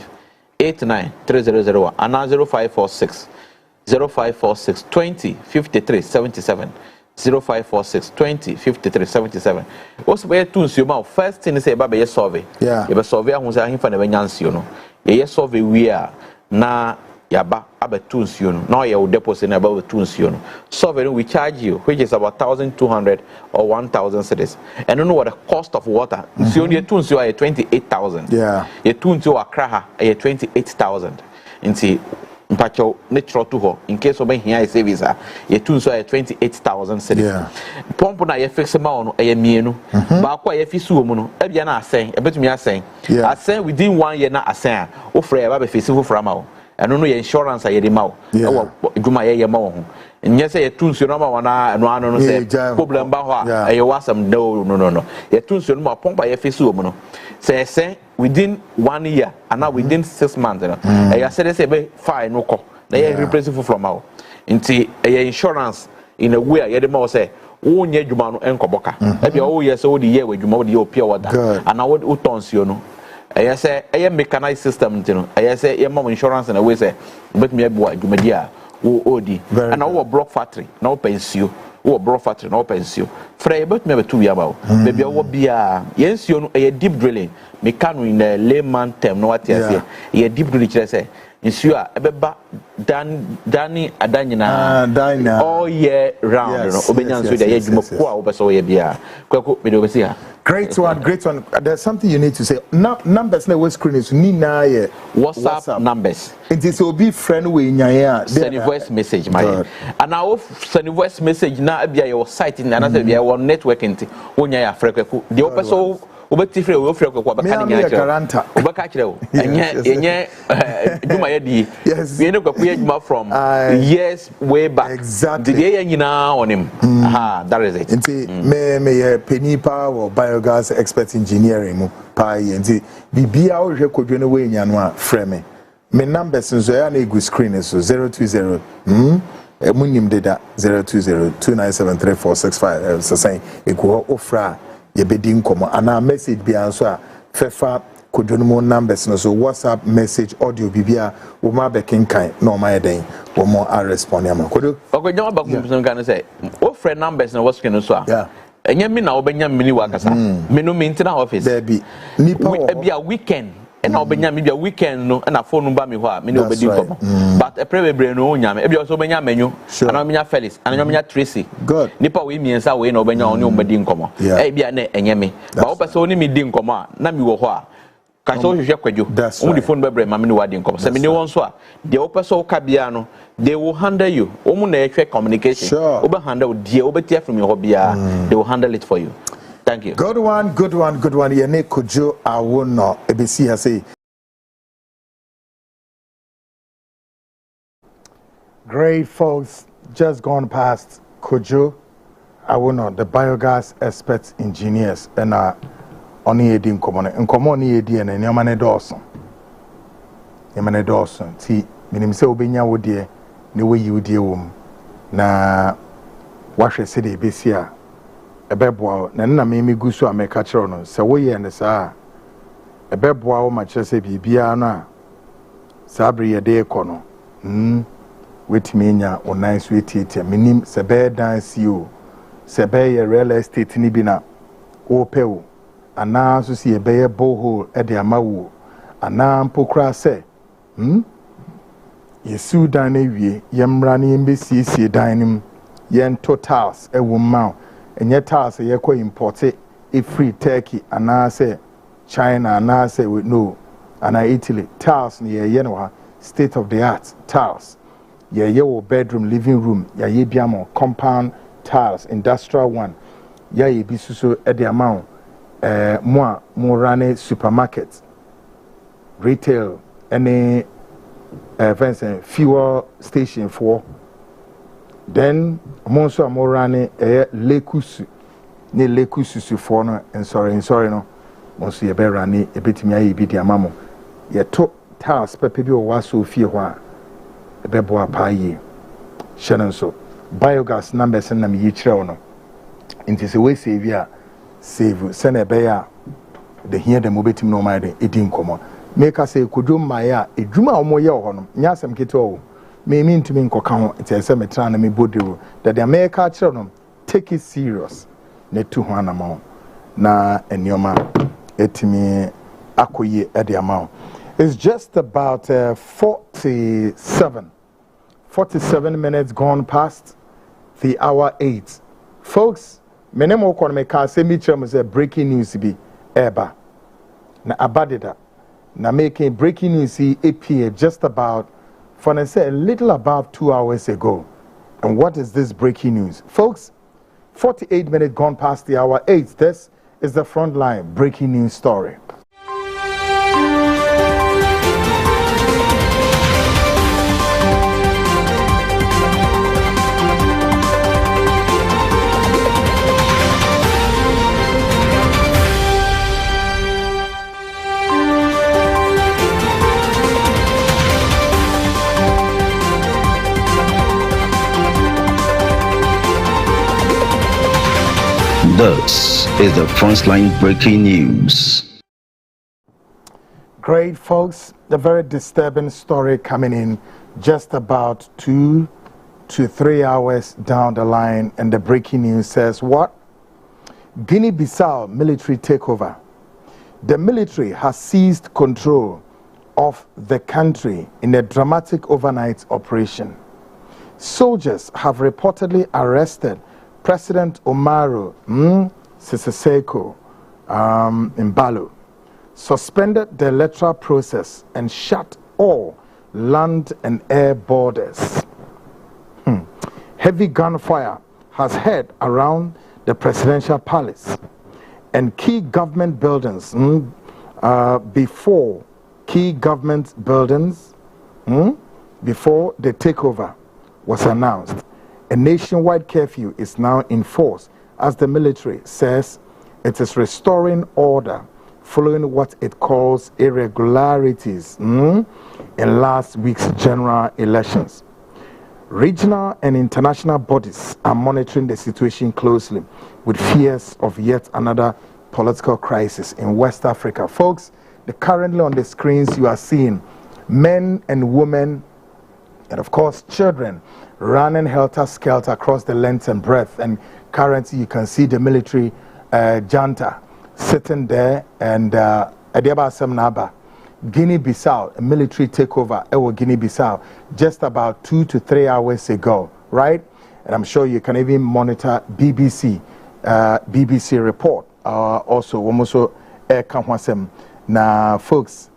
89 3001 and 0546 0546 20 53 77 0546 20 53 77 also be tu nsuo ma first thing say ba be survey you be survey ahun say ahun fa na be nyansio no ye survey we a na yaba abetu nsuo no na ye deposit na about tu nsuo no survey we charge you which is about 1200 or 1000 cedis and you know what the cost of water nsuo ye tu nsuo ay 28000 ye tu nsuo akra ha ay 28000 nti mpacho natural to ho in case of here is service ye tu nsuo ay 28000 cedis pomp na ye fix ma ono ay mienu ba kwa ye fisu mu no e bia na asen e betumi asen within 1 year na asen o frɛ ba be fisi fo frama o eno no ye insurance a ye de ma o dwuma ye ma wo ho nye se ye tu nsuo na ma wana no ano no se problem ba ho a ye wasam no ye tu nsuo no ma pompa ye fisu mu no se within 1 year and now within 6 months ya said say be fine no ko na ye replace fo from out nti ye insurance in a way ye de ma say wo nya dwuma no enkoboka e bia wo ye se wo de ye wadwuma wo de ye opia wada and now wo tonsuo no I say a mechanized system, I say a mom insurance and a way say, but me a boy, you media, who OD, and our block factory, no pension, wo bro factory no pensio fra but me betu wi aba baby wo bia yensio no e deep drilling me can in the layman term no what here e deep drilling kire say nsuo a ebeba dani adanyina all year round no obenya nsuo dey adwuma ko a wo beso wo ye bia kwako me dey obesi ha. Great one. There's something you need to say. Numbers na we screen is ni na ye WhatsApp numbers. It is obi friend we nyaya. Send voice message my. And now send voice message na bia your site na na bia your network nti onyaya frekweko. The opeso obeti free we free kweko abaka ni nyaya. Obaka kire o. Enye djuma ye di. We no kweko ye djuma from years way back. Exactly. The ye nyina on him. That is it. Nti me penny power biogas expert engineering mu pa ye nti bibia wo hwe kodwe no we nya no a frame me numbers nso ya na egu screen so 020 munim deda 0202973465 so say eko ofra ye bedi nkomo ana message bia nso a fefa kodwe no mo numbers no so WhatsApp message audio bibia wo ma be kenkan na o ma yeden wo mo a respond am kodo okodwa ba kum kan say ofra numbers na wo screen so a enye mi na obenya mini wakasa me no maintain office baby nipa bia weekend na obenya mi bia weekend no na phone number mi ho a me no obedi komo but e prebebre no onya me bia so obenya manyu ana obenya Felix ana obenya Tracy good nipa we miensa we na obenya oni obedi komo bia na enye me ba wo pese oni mi di komo a na mi wo ho a ka so hwehwe kwadwo o di phone bebre ma me no wadi komo se me ne won so a de wo pese wo ka bia no they will handle you. Omu na ekwe communication. Sure. Oba handle die oba tie from your hobby. They will handle it for you. Thank you. Good one. Yene Kojo Awono ebesi ha say. Great folks, just gone past Kojo Awono, the biogas expert engineers, and oni edi nkomo ni edi na nyamane dawson. Nyamane dawson. Ti minim se obenya wo de ne wayi udie wom na wahwe se de besi a ebeboa na nna me guso a meka kire no se wo ye ne saa ebeboa wo ma kire se bibia no a sabre ye de ekono wetimi nya o nice wetietia minim se be dance you se be ye real estate ni bi na wo pewo ana so se ye be ye borehole e de amawo ana mpokra se Yesu dan ewie yemra ne yembesiesie dan nim yen totals ewumma enye tals ye ko import e free Turkey ana se China ana se no ana Italy tals ne ye no ha state of the art tals ye wo bedroom living room ye biamo compound tiles industrial one ye bisuso e de amount mo run supermarket retail any fencing fuel station for then monso amorane lekusu ne lekusu for no and sorry no monso ye be rane e betimi ayi bi dia mamo ye to task pepe bi o waso fie ho a e be bo apaye hye so biogas numbers na me yi kire no nti se we save a save se na be ya de here dem obetimi no ma de edi nkomo make us say kudum maya edwuma omoye ho no nya asem keto o me ntumi nkoka ho ntse me tra na me bodiro that the america kire no take it serious na tu ho anama na enioma etimi akoye e de amount. It's just about 47 minutes gone past the hour 8. Folks, menemo kon me ka say me kire mo say breaking news bi eba na abadeda na making breaking news appear just about for I say a little above 2 hours ago. And what is this breaking news? Folks, 48 minutes gone past the hour 8. This is the Frontline breaking news story. This is the Frontline breaking news. Great, folks. A very disturbing story coming in just about 2 to 3 hours down the line, and the breaking news says what? Guinea-Bissau military takeover. The military has seized control of the country in a dramatic overnight operation. Soldiers have reportedly arrested President Umaru Sissoco Embalo, suspended the electoral process, and shut all land and air borders. Heavy gunfire has heard around the presidential palace and key government buildings before the takeover was announced. A nationwide curfew is now in force as the military says it is restoring order following what it calls irregularities in last week's general elections. Regional and international bodies are monitoring the situation closely with fears of yet another political crisis in West Africa. Folks, currently on the screens you are seeing men and women and of course children running helter-skelter across the length and breadth, and currently you can see the military junta sitting there, and Guinea-Bissau, a military takeover over Guinea-Bissau just about 2 to 3 hours ago, right? And I'm sure you can even monitor BBC report. Also, almost now, folks,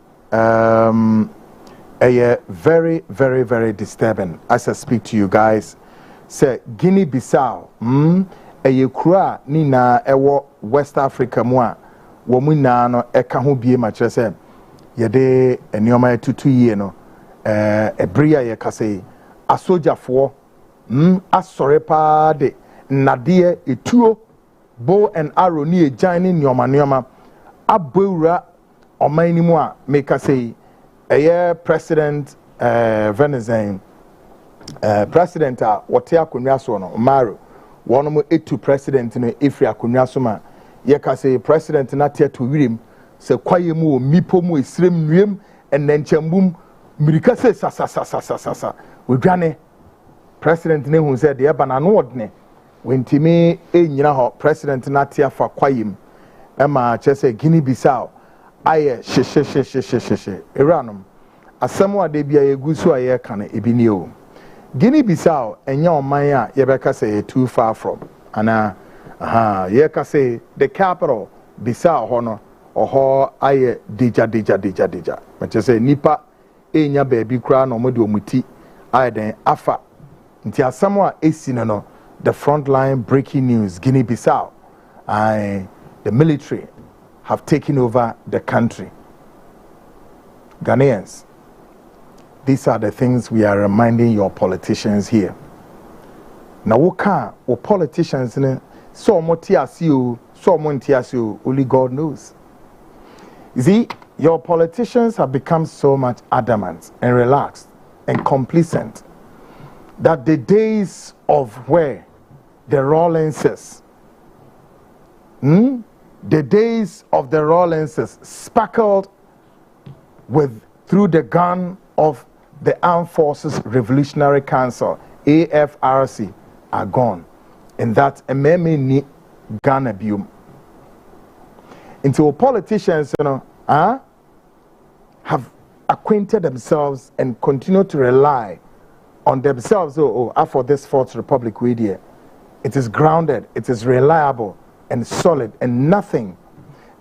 very, very, very disturbing as I speak to you guys. Say Guinea-Bissau, kura nina ewo West Africa moa, womuna no eka ho bie ma kire se yede enioma etutu yie no ebria ye kase asojafo asore pa de nade etuo bow and arrow ni ejan ni nioma abewura oman ni mu a me kase president Venezuela president a wote akonwa so no Umaru one mo etu president no efri akonwa so ma ye kase president na tie to wirim se kwaye mu mipo mu esrem nuem enenchambum mirika se sa wodwane president ne hu se de bana no odne wentimi enyina ho president na tie fa kwayem ema chese Guinea-Bissau aye she eranom asemo ade bia yegusu aye kan ebini o Guinea-Bissau enya oman a yebeka say too far from ana ye ka say the capital Bissau hono oho aye deja meche say nipa enya baabi kura no mo de omuti aye den afa nti asemo a esi no the Frontline breaking news. Guinea-Bissau, the military have taken over the country. Ghanaians, these are the things we are reminding your politicians here. Now, what politicians, so only God knows. You see, your politicians have become so much adamant and relaxed and complacent that the days of where the Rawlinses, sparkled with through the gun of the Armed Forces Revolutionary Council, AFRC, are gone. And that ni Ghana bium. Until politicians, have acquainted themselves and continue to rely on themselves. For this Fourth Republic radio, it is grounded, it is reliable and solid, and nothing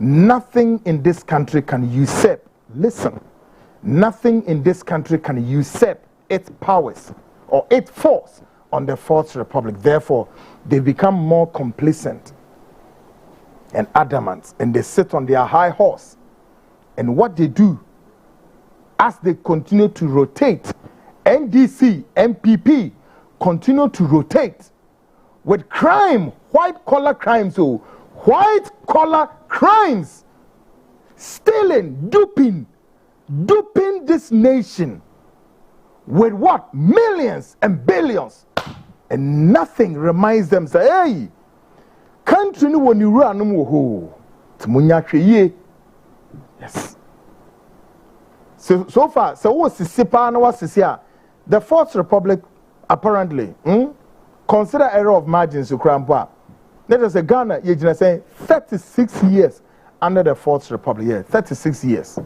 in this country can usurp. Listen, nothing in this country can usurp its powers or its force on the Fourth Republic. Therefore, they become more complacent and adamant, and they sit on their high horse. And what they do, as they continue to rotate, NDC, MPP, continue to rotate with crime, white-collar crimes, stealing, duping this nation with what? Millions and billions. And nothing reminds them, say, hey, country no when you run no yes. So far, so what's the Fourth Republic apparently, consider error of margins to Krampa. Let us say Ghana, you're saying 36 years under the Fourth Republic. Yeah, 36 years.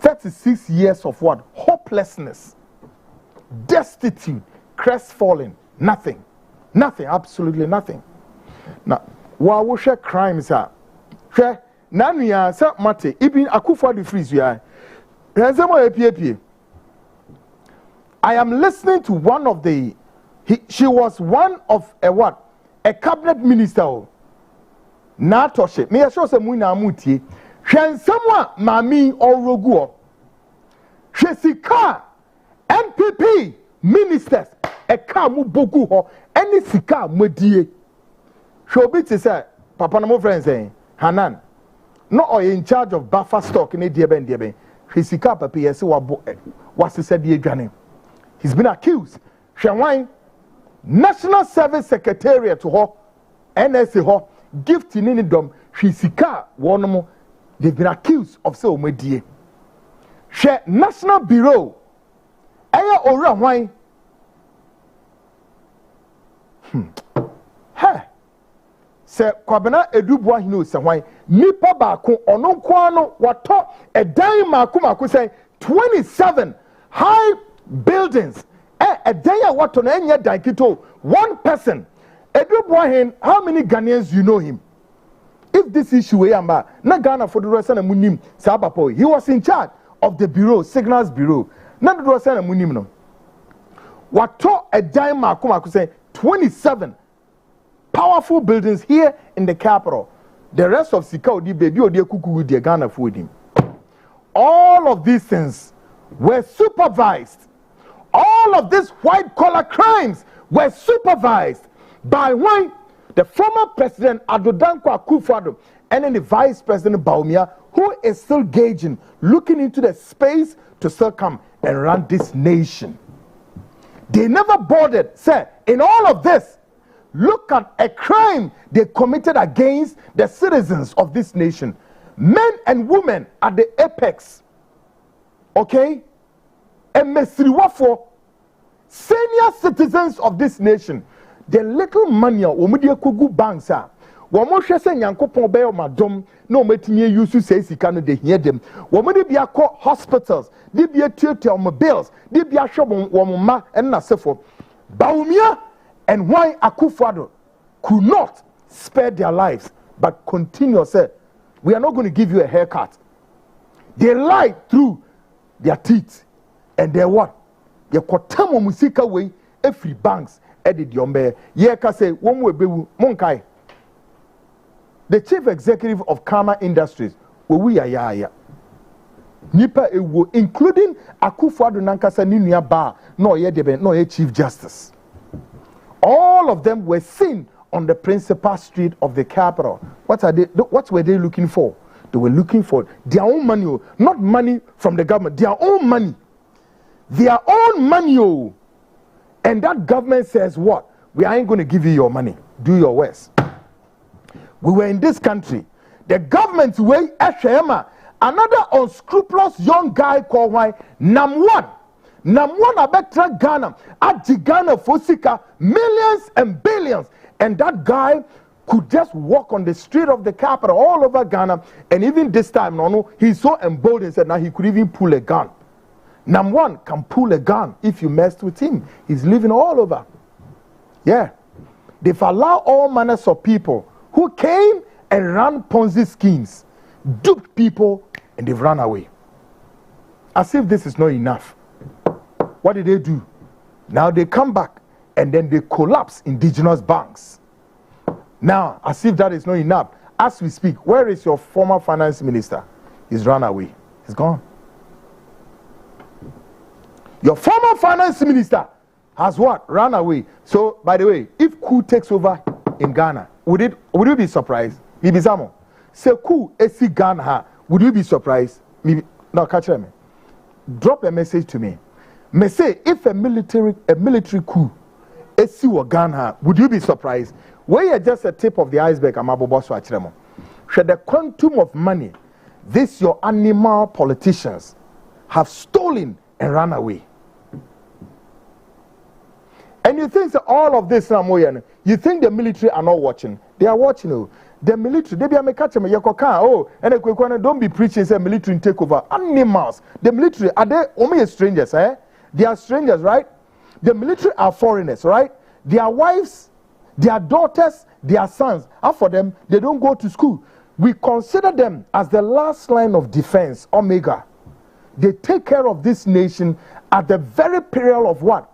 36 years of what? Hopelessness, destitute, crestfallen, nothing. Nothing, absolutely nothing. Now, while we share crimes, Nanya, Sir Mate, even Akufa the freeze, I am listening to one of the. She was one of a what? A cabinet minister. Natoshe. Me show some wina mutie. When someone mami or roguo. Sika MPP ministers. A car mu bogu ho. Any sika medie. Shobi to say, Papa no friend saying, Hanan. No or in charge of buffer stock in dieben. Sika papa yesi was said the. He's been accused. Shawine. National Service Secretariat to her, NSA her, gift in any dom, she sika one more. They've been accused of so medie. She National Bureau, Aya Ora wine. Hey, say Kwabena Edubwa hino say wine. Nipa baako ono kwano wato a dime maku say 27 high buildings. A day what on any daikito, one person. Edubwahin, how many Ghanaians you know him? If this issue na Ghana for the rest of the munim Sabapo, he was in charge of the bureau, Signals Bureau. None of the rest of the munim no. What to a dime maku say 27 powerful buildings here in the capital. The rest of Sikao di baby or dear kuku with the Ghana food him. All of these things were supervised. All of these white-collar crimes were supervised by one, the former president Adodanko Akufo-Addo, and then the vice president Bawumia, who is still gauging, looking into the space to still come and run this nation. They never bothered. Say, in all of this, look at a crime they committed against the citizens of this nation. Men and women at the apex. Okay? And mesriwafo senior citizens of this nation, the little money omudia kugu banks are womo hwese nyankopon be o madom na omatimi use say sika no de hia dem womo de bia ko hospitals de bia tuatua om bills de bia hwebon womo ma en na sefo Bawumia and why Akufo-Addo could not spare their lives but continue say we are not going to give you a haircut. They lied through their teeth. And they what? They kwatamo musika way every banks edit yombe. Ye ka say one we bewu monkai. The chief executive of Karma Industries, we ya. Nipa ewo including Akufo-Addo nankasa ni nua ba no ye debe no ye chief justice. All of them were seen on the principal street of the capital. What were they looking for? They were looking for their own money, not money from the government, their own money. Their own money. And that government says what? We ain't going to give you your money. Do your worst. We were in this country. The government way Eshema, another unscrupulous young guy called Namwan Abetra Ghana at Ghana for Sika millions and billions. And that guy could just walk on the street of the capital all over Ghana. And even this time, he's so emboldened that now he could even pull a gun. Namwan can pull a gun if you messed with him. He's living all over. Yeah. They've allowed all manners of people who came and ran Ponzi schemes, duped people, and they've run away. As if this is not enough. What did they do? Now they come back and then they collapse indigenous banks. Now, as if that is not enough, as we speak, where is your former finance minister? He's run away. He's gone. Your former finance minister has what? Run away. So, by the way, if coup takes over in Ghana, would you be surprised? Bibizamo. Say coup esi Ghana, would you be surprised? Now, catch me. Drop a message to me. Me say, if a military coup esi wa Ghana, would you be surprised? Where you're just a tip of the iceberg, Amaboboso Achiremo. Should the quantum of money these your animal politicians have stolen and run away? And you think that all of this, you think the military are not watching? They are watching. Oh. The military, they be a catch me, oh, and don't be preaching, say military take over. Animals. The military, are they only strangers, eh? They are strangers, right? The military are foreigners, right? Their wives, their daughters, their sons, and for them, they don't go to school. We consider them as the last line of defense, Omega. They take care of this nation at the very peril of what?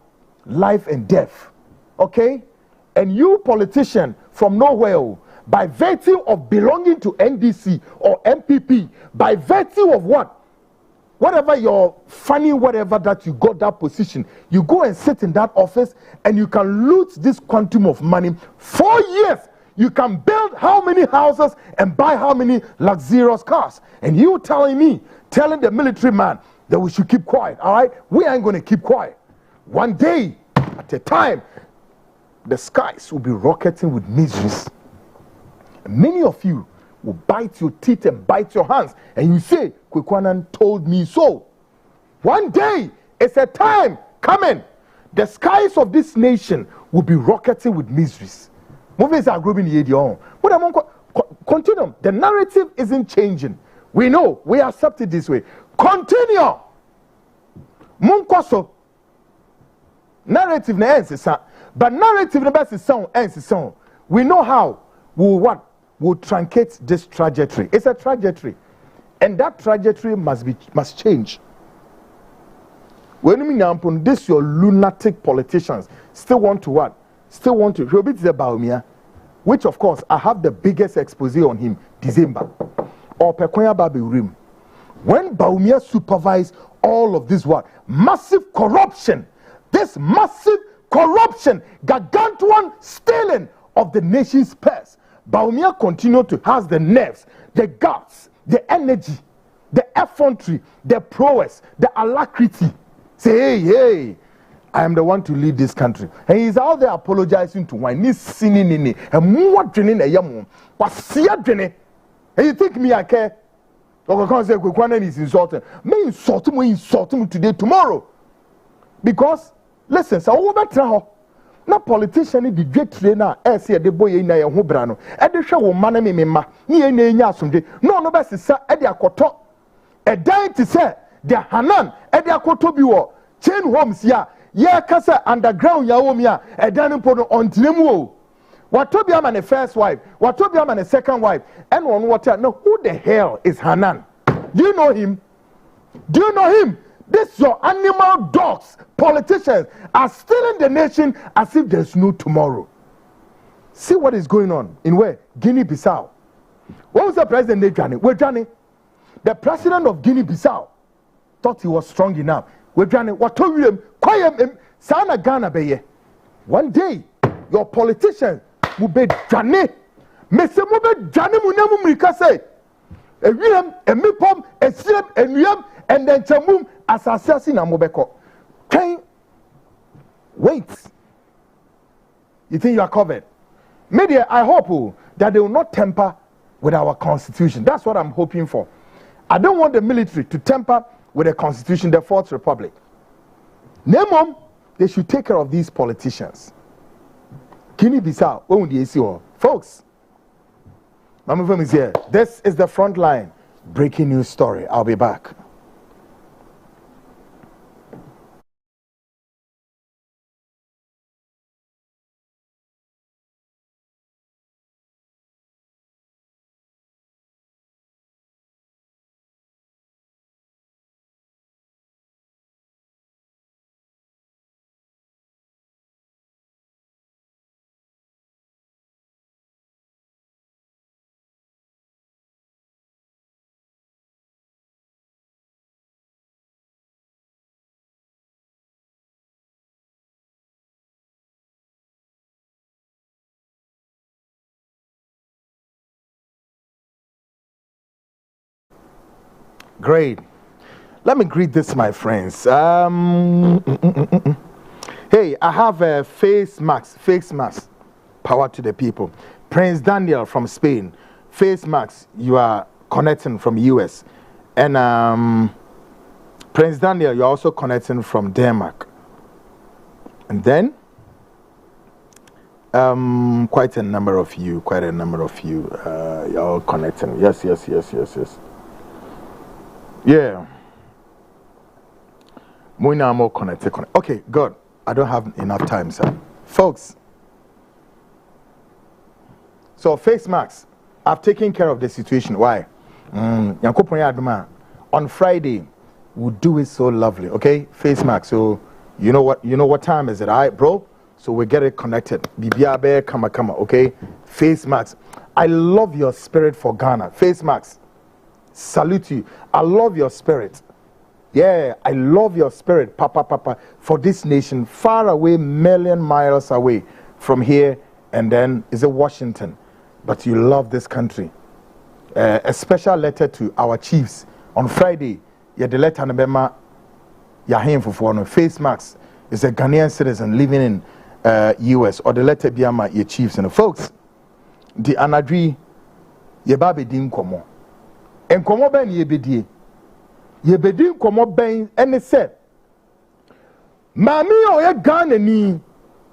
Life and death. Okay? And you politician from nowhere, by virtue of belonging to NDC or MPP, by virtue of what? Whatever your funny, whatever that you got that position, you go and sit in that office and you can loot this quantum of money. 4 years, you can build how many houses and buy how many luxurious cars. And you telling the military man that we should keep quiet, all right? We ain't going to keep quiet. One day, at a time, the skies will be rocketing with miseries. Many of you will bite your teeth and bite your hands, and you say, Kwekwanan told me so. One day, it's a time coming. The skies of this nation will be rocketing with miseries. Movies are growing in the continue. The narrative isn't changing. We know, we accept it this way. Continue. Munkoso. Narrative na ends, but narrative na best sound ends sound. We know how will truncate this trajectory. It's a trajectory, and that trajectory must change. When we now this your lunatic politicians still want to what? Still want to Robert Zebaumia, which of course I have the biggest expose on him December or Pekoya Babi Rim. When Baumia supervised all of this what? Massive corruption. This massive corruption, gargantuan stealing of the nation's purse. Baumia continued to have the nerves, the guts, the energy, the effrontery, the prowess, the alacrity. Say, hey, I am the one to lead this country. And he's out there apologizing to wine. He's sinning in it. And more drinking a young one. And you think me I care? Or can't say Kwekwanan is insulting. May insult him today, tomorrow. Because, listen, so over better. Na politician ni great trainer say the boy na ye ho bra no e de hwe wo ma na memema ni ye na enya asomde no be sesa e de akoto e dan ti say the Hanan e de akoto bi wo chain homes ya ye kasa underground ya wo mi a e dan mpo no ontinemu o wato bi ama ne first wife wato bi ama ne second wife and on water no who the hell is Hanan? Do you know him? Do you know him? This your animal dogs, politicians are stealing the nation as if there's no tomorrow. See what is going on in where? Guinea-Bissau. What was the president Nejani? Where Johnny? The president of Guinea-Bissau thought he was strong enough. Where Johnny? What told him? Quiet Sana Ghana beye. One day, your politicians will be Johnny. Mese will be Johnny Munamu Mikase. A William, a Mipom, a Slim, a William, and then Chamum. As assassin Amobeko. Wait. You think you are covered? Media, I hope that they will not tamper with our constitution. That's what I'm hoping for. I don't want the military to tamper with the constitution, the Fourth Republic. Nemom, they should take care of these politicians. Guinea-Bissau, folks, Mama Fem is here. This is the Frontline breaking news story. I'll be back. Great. Let me greet this, my friends. Hey, I have a face mask. Power to the people. Prince Daniel from Spain. Face mask. You are connecting from US. And Prince Daniel, you're also connecting from Denmark. And then Quite a number of you. You're all connecting. Yes. Yeah. More connected. Okay, good. I don't have enough time, sir. Folks. So face masks. I've taken care of the situation. Why? On Friday, we'll do it so lovely. Okay, face mask. So you know what time is it, all right, bro? So we get it connected. Bibiabe kama. Okay, face mask. I love your spirit for Ghana. Face mask. Salute you. I love your spirit. Yeah, I love your spirit, Papa, for this nation, far away, million miles away from here, and then is it Washington? But you love this country. A special letter to our chiefs on Friday. The letter Nabema Yahin for no face mask is a Ghanaian citizen living in US, or the letter Biama your chiefs and the folks. The Anadri Yebabe Dim Komo. And Komo Ben Yebedie. Yebedin Komo Ben and it said Mami or ye Ghanaian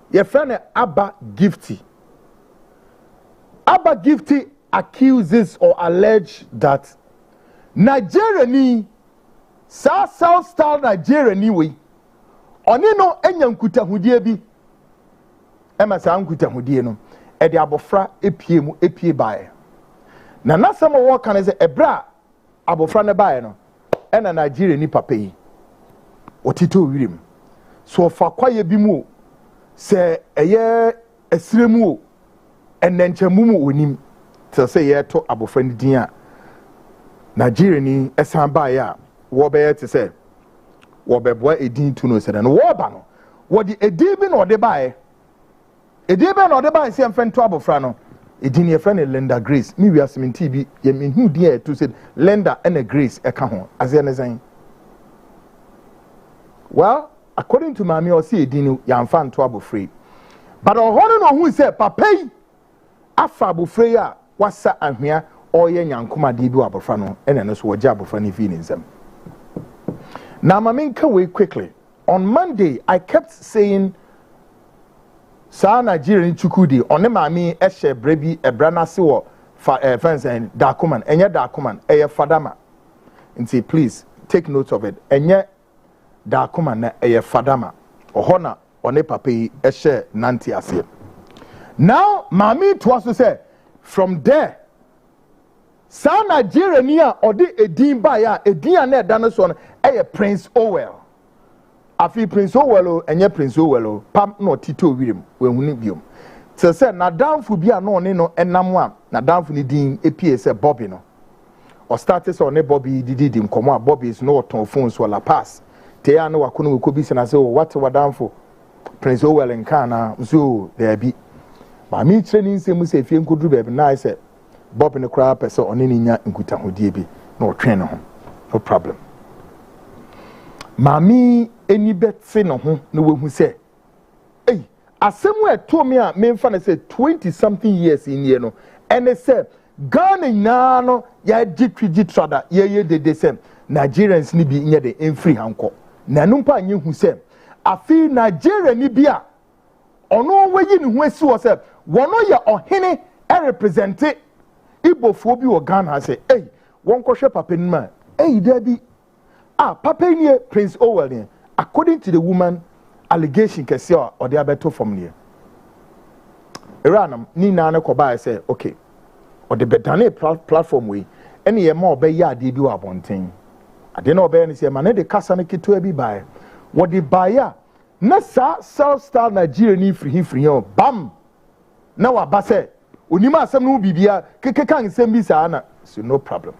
your friend Abba Gifty. Abba Gifty accuses or alleges that Nigerian South style Nigerian way oni no enyankuta hudie bi ema sa ankuta hudie no e de abofra epie bae na nasama wo kan ze ebra abofra ne bae no e na Nigeria ni papa yi otito wirim so fa kwaye bi mu se eye esiremu o enenchamu mu onim te se ye to abofra ni din a Nigeria ni esan bae a wo be te se wo beboa edin tu no se no wo ba no wo di edin bi no de bae edin bi no de bae se mfento abofra no edin ye friend Linda Grace mi wi asementi bi ye me hu dia to say Linda and a Grace e ka ho ase ne zan. Well, according to mami o se edin ya mfanto abofra but ohono no hu se papa yi afa abofra yi a wasa ahwea oye nyankoma de bi abofra no ene no so wo gya abofra no fi ni nsam. Now, Maminka, wait quickly. On Monday, I kept saying, Sa Nigerian Chukwudi, on the Mami, Eshe, Brebi, Ebrana Siwo, fans and Dakuman, and yet Dakuman, Eye Fadama. And say, please, take note of it. And yet Dakuman, Eye Fadama, Ohona, One Papi, Eshe, Nanti Asir. Now, Mami, to us to say, from there, Sa Nigeria or the Edin Baya, Edin and Danason, Prince Owell. Afi Prince Owell and ye Prince Owell, Pam no Tito William, when we need so said, na down for be a no and namwa, na down for the dean a PS Bobby no. Or status on a Bobby did him come out, Bobby is no ton phones while I pass. Te ano wakunu could be and I say, what were down for Prince Owell and Kana, so there be. By me training, say, we say, if you could do baby, nice. Bob in the crowd, person on any in Kuta no train no problem. Mami, any bet say no who say, hey, as somewhere told me, me fan said 20-something years in year no, and they said, Ghana no, ya jitrada, ye de same Nigerians ni be near the in free hanko. Nanumpa knew who said, I feel Nigeria ni bia, or no way in who was a one ya or henny, I represent it. Ibo phobia or Ghana say, hey, one kosher papa man, hey, Debbie. Papa near Prince Owell, according to the woman, allegation can see or they are better from near. Iranum, Nina Kobai say, okay, or the Betane platform way, any more bay ya did you upon thing. I didn't know any say, man, the Casanaki to be by. What the buyer, Nasa South Star Nigeria free, bam. Now I basse. Unima some no bibia kekekan sembi sana so no problem.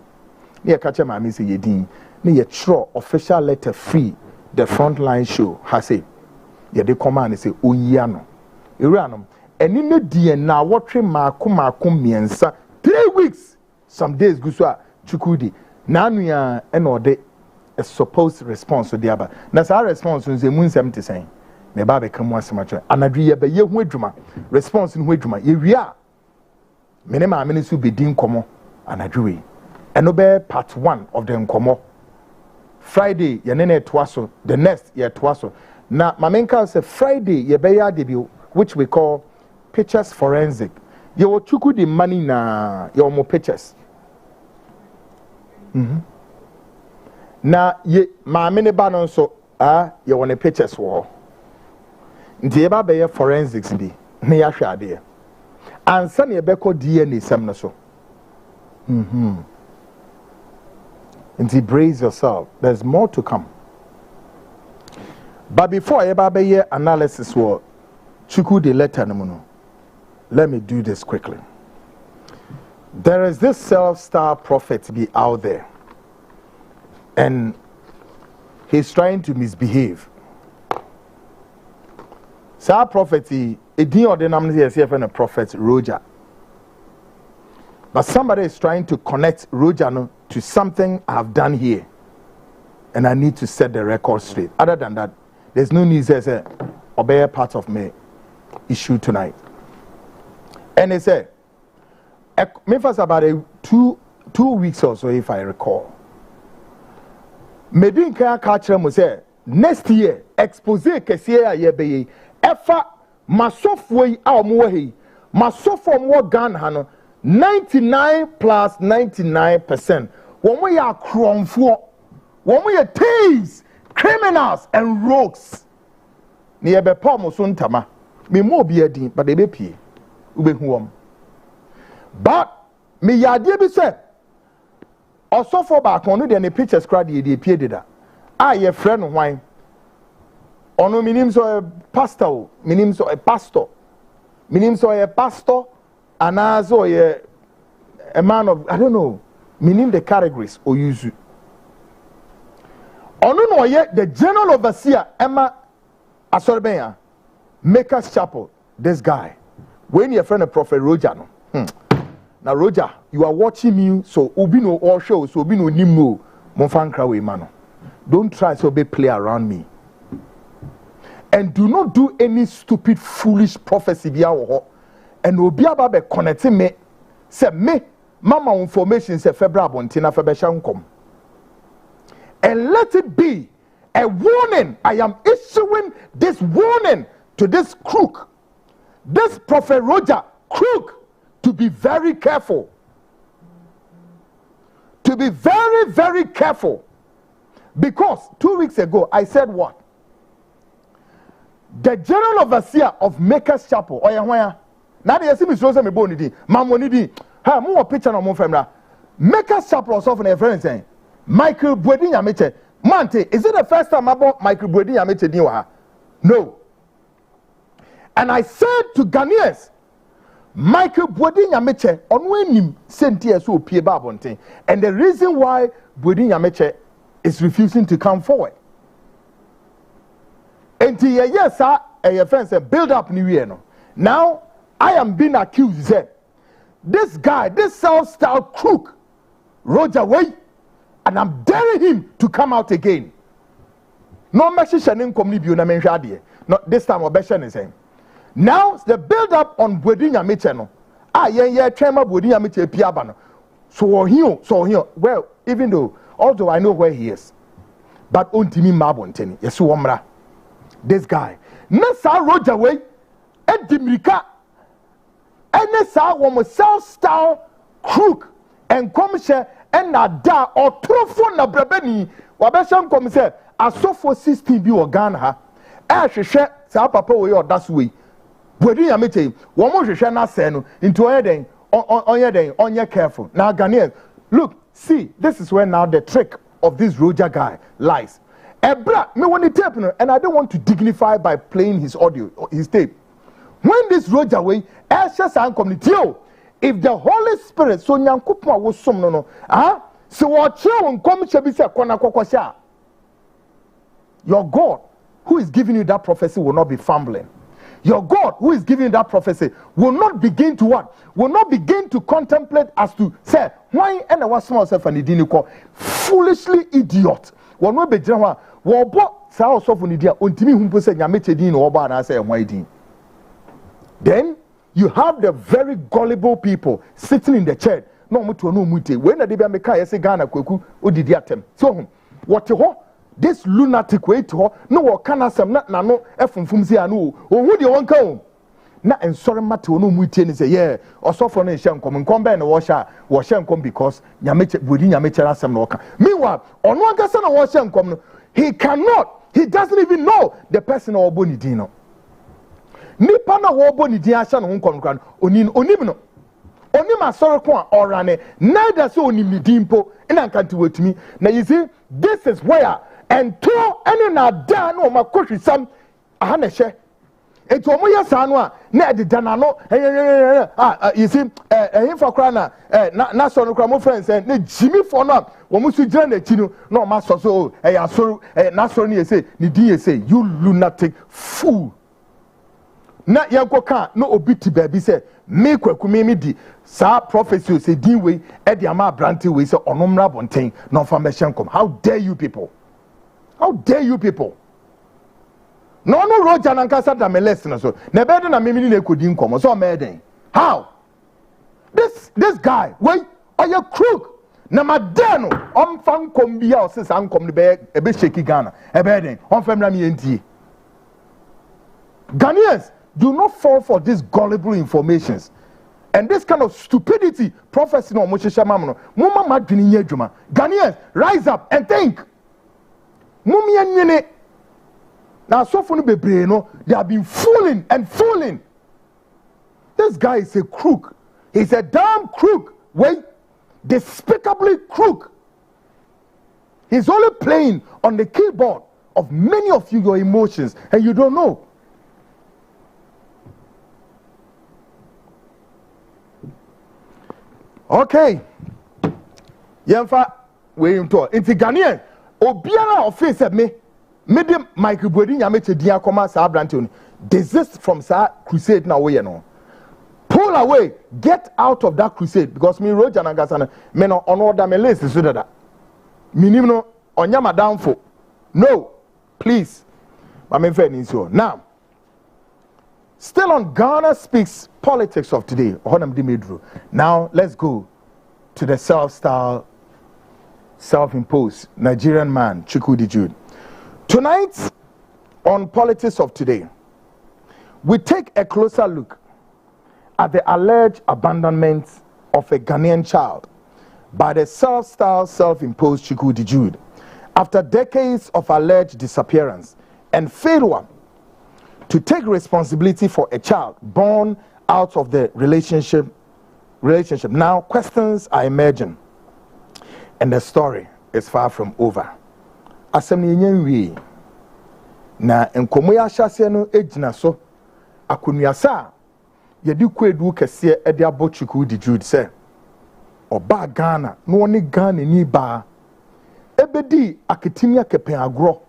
Near catch my miss yedin near true official letter free the Frontline show has say ye de command say oyano iranum eni no die na wotwe maako miensa 3 weeks some days go so Chukwudi na nua e no de a supposed response to the aba na sa response nze mu nsem te sen me ba be kam asemacho anadwi ye be ye hu adwuma response no hu adwuma ye wia mene ma amene su bedin komo anadwi eno be part 1 of the nkomo Friday ye nene toaso the next ye toaso na mamenka say Friday ye be ya debut which we call pictures forensic. You will Chukwudi money na your more pictures. Na ye ma mini banon so you want pictures war. Nti eba be forensics bi na ya hwe ade. Ansa na ebe ko DNA sam na so. Nti brace yourself. There's more to come. But before eba be analysis war Chukwudi letter no. Let me do this quickly. There is this self-star prophet be out there, and he's trying to misbehave. Sa prophecy, it didn't ordain a prophet Roger. But somebody is trying to connect Roger to something I've done here, and I need to set the record straight. Other than that, there's no need to say, obey part of my issue tonight. And they said, me first about 2 weeks or so, if I recall. Medin can catch them say next year expose kesiya ye be efa masofwe a omohe masofo mo Ghana no 99 plus 99%. When we are kromfo, when we are thieves, criminals and rogues. Ni ebe pa mo so ntama. Me mo bi adin but they be pie. But me yade bi say osofo ba kon no de ne pictures crowd de pie de da ye friend hwan ono minim so pastor minim so a pastor minim so a pastor anazo ye a man of I don't know minim the categories or use ono no ye the general overseer Emma Asorben Makers Chapel. This guy when your friend a prophet Roger no. Now Roger, you are watching me, so obi no all show, so obi no nimno monfankra we mano. Don't try to be play around me. And do not do any stupid foolish prophecy bia wo. And obi aba connect me say me mama information say febra bontina febesha nkom. And let it be a warning. I am issuing this warning to this crook. This prophet Roger crook, to be very careful. To be very, very careful. Because 2 weeks ago I said what? The general overseer of Makers Chapel, Oyahwaya. Now they see me so me boni di, mamoni di. Ha, mo picture no mo femra. Makers Chapel was often a friend saying, Michael Bwedi Yameche. Mante, is it the first time about Michael Bwedi Yameche niwa? No. And I said to Ghanaians, Michael Bwedi Yameche onwenim senti so pie ba bonten. And the reason why Bwedi Yameche is refusing to come forward. And yes, sir, a friend said build up new year no. Now I am being accused said this guy, this self-style crook, Roger Way, and I'm daring him to come out again. No message shaning community na menhwa. Not this time obession is saying. Now the build up on Bwedi Yameche no. Ye trema Bwedi Yameche piaba no. So here. Well, even though although I know where he is, but ontimi mabonteni. Yesu omra. This guy. Nessa Roger Way, Edimrika, and Nessa woman self-style crook and commissioner and Nada or Trofo na Brabeni, Wabesham commissaire, as so for 16 be or Ghana, she share Sa Papa way or that's way. Bwedi Yameche, one more share not send into anything on your careful. Now, Ghanaians, look, see, this is where now the trick of this Roger guy lies. Ebra, me want to tape, and I don't want to dignify by playing his audio, his tape. When this Roger way, if the Holy Spirit, so nyankopon was some no, so what you come to kona kokosha. Your God, who is giving you that prophecy, will not be fumbling. Your God, who is giving you that prophecy, will not begin to what? Will not begin to contemplate as to say, why and I was small self and didn't call foolishly idiot. When we be general, wobo sa also for nidia ontimi humpo se nyameche din no oba na say why din. Then you have the very gullible people sitting in the chair. No mutu no mute. When na dey be meka yesi Ghana kwaku odidi atem. So what ho this lunatic way to no wo kana sem na no efunfum si anu o hu de won ka o na ensore mate ono mu tie ni say yeah osofo no ehye nkom nkom be na wo hye nkom because nyameche bodi nyameche asem na oka meanwhile ono ankasa na wo hye nkom no he doesn't even know the person or boni din no nipa na wo boni din ahye no nkom kran onim no onim asore ko a orane neither so onim ni din po ina nkanti watumi na you see this is where and to any na da no makohwi sam aha na hye eto omo ya sa no a na edida no you see him for kra na so no kra mo friends na jimi for no wo mu su gira na chi no na o ma so ya so na so no say ni din ye say you lunatic fool na yanko ka no obi ti baby say me kwaku me di sa prophecy say din we e di ama brante we say onomra bonten no fa me hyenkom. How dare you people? How dare you people? No roja na nkasa da me lesson so na be de na me ni na ekodi nkomo so me den. How? This guy wait are you crook na madeno on fan kom bia o se san kom ne be shake Ghana e be den on famra me entie. Ghanaians, do not fall for these gullible informations and this kind of stupidity. Prophecy no mo hyehyɛ mam no mo mama dwene nya adwuma. Ghanaians, rise up and think. Mum ya nyene na sofo no bebre no, they have been fooling and fooling. This guy is a crook. He's a damn crook. Wait, despicably crook. He's only playing on the keyboard of many of you, your emotions, and you don't know. Okay. Yemfa we into Ghanaian. Obiara office me dem Michael Bodi nyameche dia koma sa brante desist from sa crusade na we no. Pull away, get out of that crusade because me Roger Nagasana me no on order me list so that minim no onya madamfo. No, please. Now, still on Ghana Speaks Politics of today. Now, let's go to the self-imposed Nigerian man, Chukwudi Jude. Tonight, on Politics of Today, we take a closer look at the alleged abandonment of a Ghanaian child by the self-imposed Chukwudi Jude after decades of alleged disappearance and failure to take responsibility for a child born out of the relationship. Now, questions are emerging, and the story is far from over. Asemi nyenwi na enkomo ya hyase no ejina so akunuasa yedi kwedu kese ede abo Chukwudi Jude se oba Ghana no oni Ghana ni ba ebedi aketimi akepen agro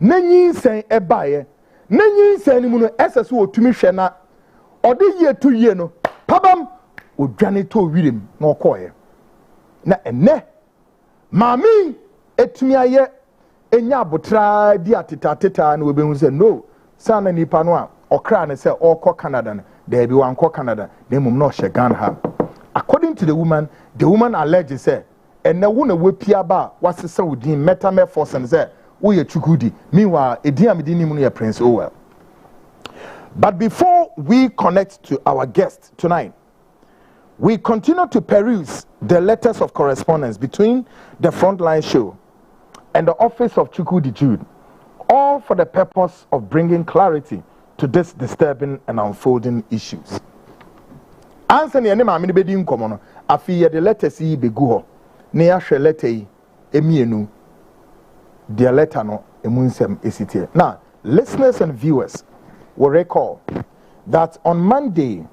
nanyi sen ebaye nanyi sen ni mu no esese otumi hwe na ode ye to ye no pabam odwane to wirem na okoye na enne mami etumi aye enya abotra di ateta na we hu se no sana nipa no a okra ne se okọ Canada na there be wan kọ Canada na mum no hye Ghana ha. According to the woman alleges say enne wo na wapia ba wasesa wodin metamorphose and say wo ye Chukwudi meanwhile edin amedi ni mu no ye Prince Owell. But before we connect to our guest tonight, we continue to peruse the letters of correspondence between the Frontline show and the office of Chukwudi Jude, all for the purpose of bringing clarity to this disturbing and unfolding issues. Answer ni enema amini bedi nkomo no afi ye the letters yi begu ho ne ya hwe letter yi emienu the letter no emunsem esitie. Now, listeners and viewers will recall that on Monday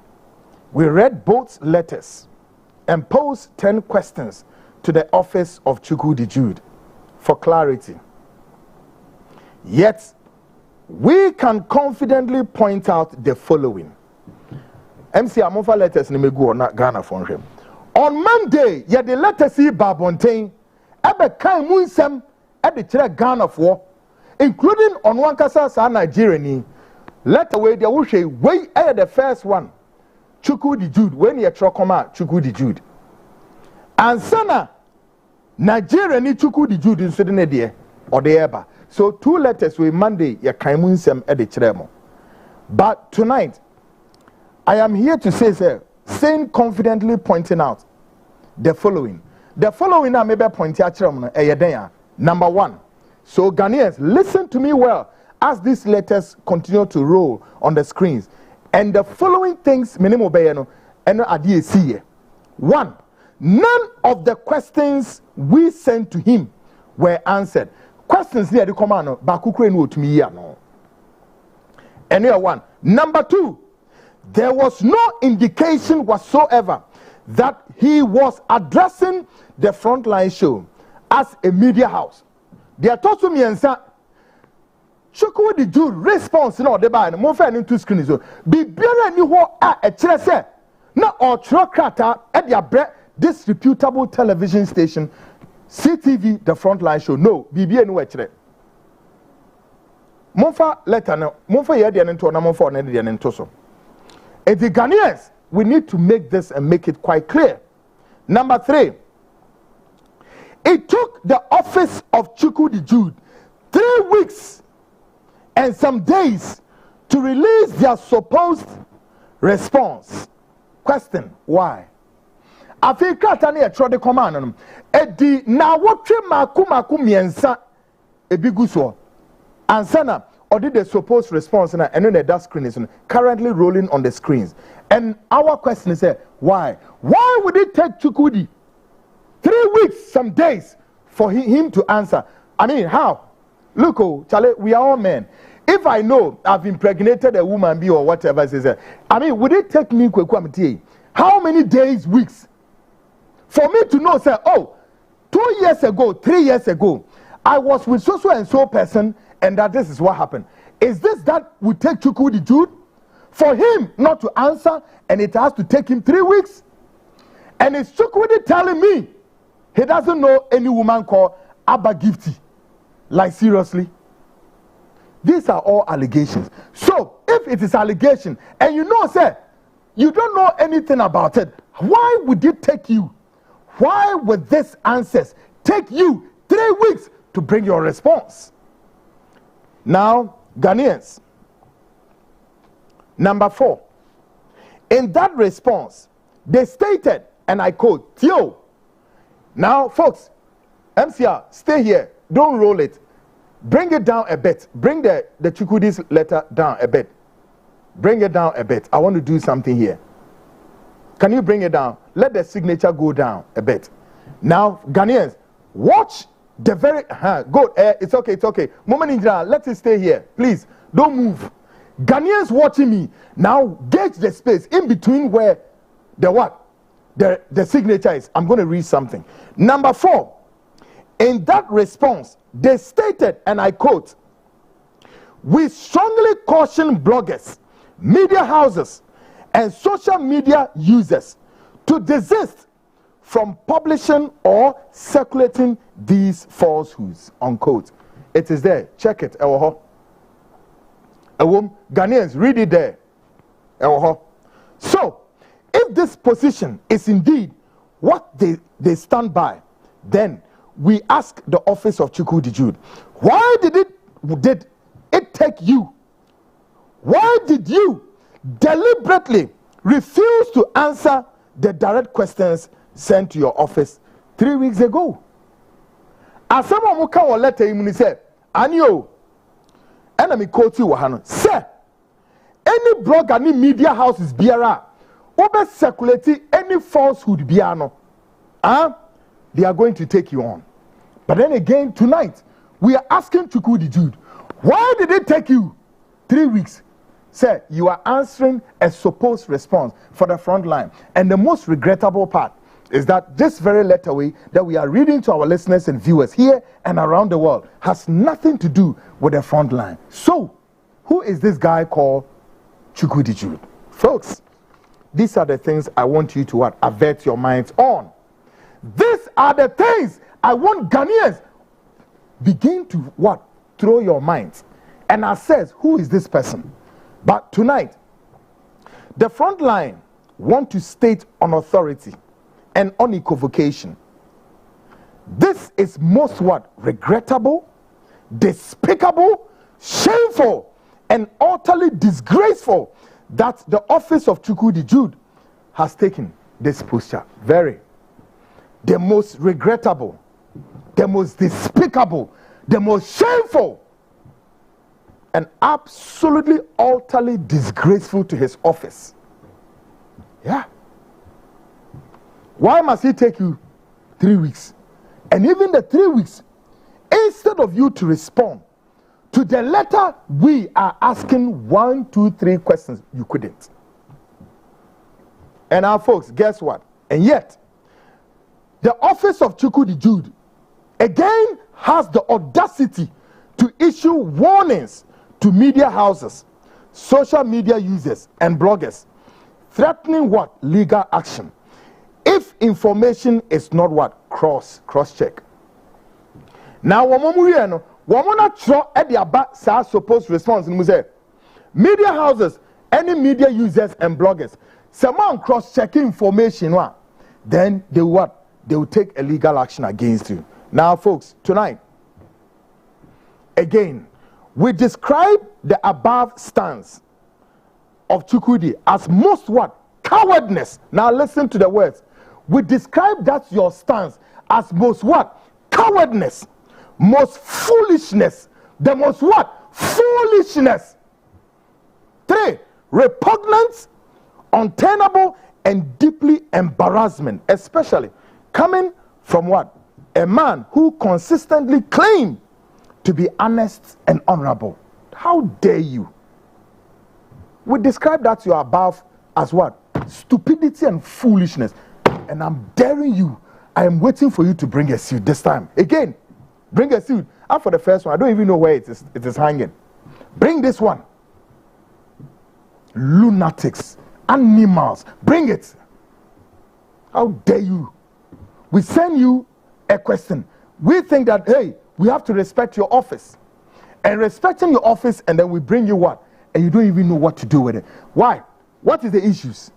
we read both letters and posed 10 questions to the office of Chukwudi Jude for clarity. Yet, we can confidently point out the following. MC Amofa letters ni megu na Ghana for him. On Monday, ye the letters see Babontain, ebe kai munsem e de kire Ghana for, including on one kasa sa Nigeria ni. Letter way they will say way the first one. Chukwudi Jude when you trokoma Chukwudi Jude. And sana Nigeria ni Chukwudi Jude in Sweden there or the eba. So 2 letters we Monday ya kaimunsem e de chiremo. But tonight I am here to say, sir, saying confidently pointing out the following. The following I may be pointing out. Number one. So Ghanaians, listen to me well as these letters continue to roll on the screens. And the following things, minimum bayano, and idea see. One, none of the questions we sent to him were answered. Questions near the command, Bakukre no to me no. And one. Number two, there was no indication whatsoever that he was addressing the Frontline show as a media house. They are taught to me and say, Chukwudi Jude response no the buy no fair into screen so be biara ni ho a kire say na otrokrata e dia bre this reputable television station CTV the Frontline show no bibia ni wa kire monfa letter no monfa ye de nto na monfa na de nto so and the Ghanaians we need to make this and make it quite clear. Number 3, it took the office of Chukwudi Jude 3 weeks and some days to release their supposed response. Question, why? Afrika tani e tro de command no edi na wotwe maku miensa ebiguso ansana or did the supposed response and then that screen is currently rolling on the screens. And our question is why would it take Chukwudi 3 weeks some days for him to answer? I mean, how? Look, oh, Charlie, we are all men. If I know I've impregnated a woman be or whatever, I mean, would it take me how many days, weeks for me to know, say, oh, 2 years ago, 3 years ago, I was with so and so person, and that this is what happened. Is this that would take Chukwudi Jude for him not to answer, and it has to take him 3 weeks? And is Chukwudi telling me he doesn't know any woman called Abba Gifty? Like, seriously? These are all allegations. So, if it is allegation, and you know, sir, you don't know anything about it, why would it take you? Why would this answers take you 3 weeks to bring your response? Now, Ghanaians, number 4, in that response, they stated, and I quote, Theo. Now, folks, MCR, stay here. Don't roll it. Bring it down a bit. Bring the Chukwudi's letter down a bit. Bring it down a bit. I want to do something here. Can you bring it down? Let the signature go down a bit. Now, Ghanaians, watch the very... Go. It's okay, it's okay. Moment in general, let it stay here. Please, don't move. Ghanaians watching me, now gauge the space in between where the what? The signature is. I'm going to read something. Number 4, in that response, they stated, and I quote, we strongly caution bloggers, media houses, and social media users to desist from publishing or circulating these falsehoods, unquote. It is there. Check it. Ghanaians, read it there. So, if this position is indeed what they stand by, then we ask the office of Chukwudi Jude, why did it take you? Why did you deliberately refuse to answer the direct questions sent to your office 3 weeks ago? As someone who can letter him say, Anyo, enemy quote you wahano. Say, any blog, any media house is biara, over circulating any falsehood biano. They are going to take you on. But then again, tonight, we are asking Chukwudi Jude, why did it take you 3 weeks? Sir, you are answering a supposed response for the Frontline. And the most regrettable part is that this very letter that we are reading to our listeners and viewers here and around the world has nothing to do with the Frontline. So, who is this guy called Chukwudi Jude? Folks, these are the things I want you to avert your minds on. These are the things I want Ghanaians begin to throw your minds and assess who is this person. But tonight, the Frontline want to state on authority and on equivocation. This is most regrettable, despicable, shameful, and utterly disgraceful that the office of Chukwudi Jude has taken this posture. The most regrettable, the most despicable, the most shameful, and absolutely utterly disgraceful to his office. Yeah. Why must he take you 3 weeks? And even the 3 weeks, instead of you to respond to the letter, we are asking 1, 2, 3 questions. You couldn't. And our folks, guess what? And yet, the office of Chukwudi Jude again has the audacity to issue warnings to media houses, social media users, and bloggers, threatening what? Legal action, if information is not what? Cross-check. Now, woman at the about supposed response in media houses, any media users and bloggers, someone cross-check information, then they what? They will take a legal action against you. Now, folks, tonight, again, we describe the above stance of Chukwudi as most what? Cowardness. Now, listen to the words. We describe that your stance as most what? Cowardness. Most foolishness. The most what? Foolishness. 3, repugnance, untenable, and deeply embarrassment, especially coming from what? A man who consistently claimed to be honest and honorable. How dare you? We describe that you are above as what? Stupidity and foolishness. And I'm daring you. I am waiting for you to bring a suit this time. Again, bring a suit. And for the first one, I don't even know where it is hanging. Bring this one. Lunatics, animals, bring it. How dare you? We send you a question. We think that, hey, we have to respect your office. And respecting your office, and then we bring you what? And you don't even know what to do with it. Why? What is the issues?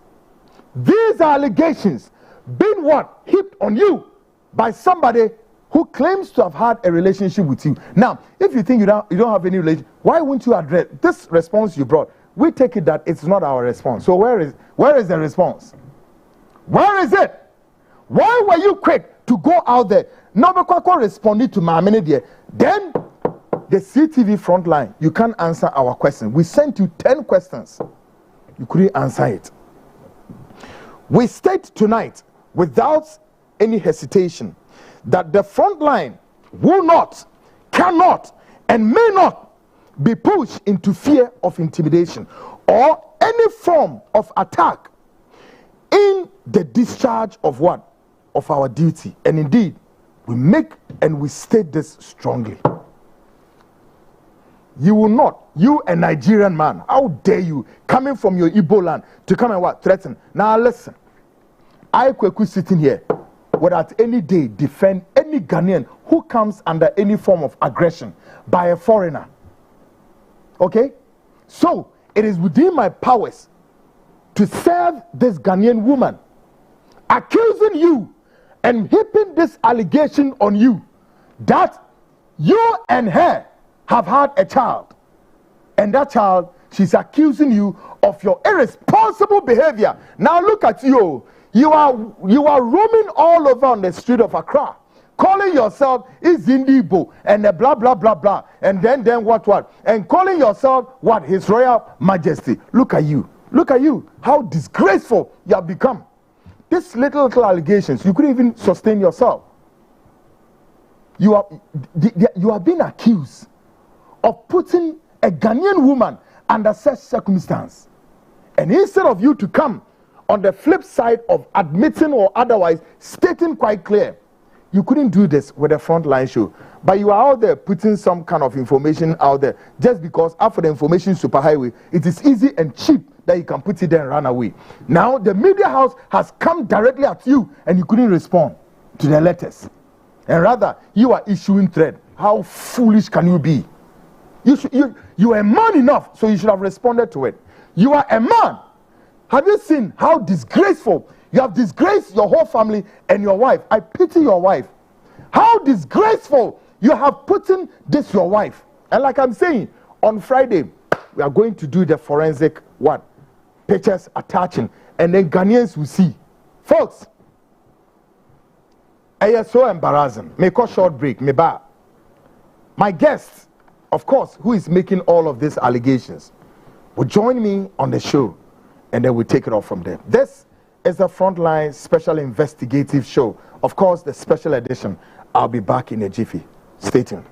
These are allegations being what? Heaped on you by somebody who claims to have had a relationship with you. Now, if you think you don't have any relationship, why won't you address this response you brought? We take it that it's not our response. So where is the response? Where is it? Why were you quick to go out there? Nobody responded to my minute there. Then the CTV Frontline, you can't answer our question. We sent you 10 questions. You couldn't answer it. We state tonight, without any hesitation, that the Frontline will not, cannot, and may not be pushed into fear of intimidation or any form of attack in the discharge of what? Of our duty. And indeed, we make and we state this strongly. You will not, you a Nigerian man, how dare you, coming from your Igbo land, to come and what? Threaten. Now listen, I Kweku sitting here would at any day defend any Ghanaian who comes under any form of aggression by a foreigner. Okay? So, it is within my powers to serve this Ghanaian woman, accusing you and heaping this allegation on you that you and her have had a child. And that child, she's accusing you of your irresponsible behavior. Now look at you. You are roaming all over on the street of Accra, calling yourself Izindibo and blah blah blah blah, and then what, and calling yourself what? His Royal Majesty. Look at you. Look at you. How disgraceful you have become. These little allegations, you couldn't even sustain yourself. You are being accused of putting a Ghanaian woman under such circumstance, and instead of you to come on the flip side of admitting or otherwise stating quite clear, you couldn't do this with a Frontline show. But you are out there putting some kind of information out there just because after the information superhighway, it is easy and cheap that you can put it there and run away. Now the media house has come directly at you and you couldn't respond to the letters. And rather, you are issuing threat. How foolish can you be? You are a man enough, so you should have responded to it. You are a man. Have you seen how disgraceful? You have disgraced your whole family and your wife. I pity your wife. How disgraceful you have put in this your wife. And like I'm saying, on Friday, we are going to do the forensic what? pictures attaching, and then Ghanaians will see. Folks, I so embarrassing. Make a short break. My guest, of course, who is making all of these allegations, will join me on the show, and then we'll take it off from there. This is the Frontline Special Investigative Show. Of course, the special edition. I'll be back in a jiffy. Stay tuned.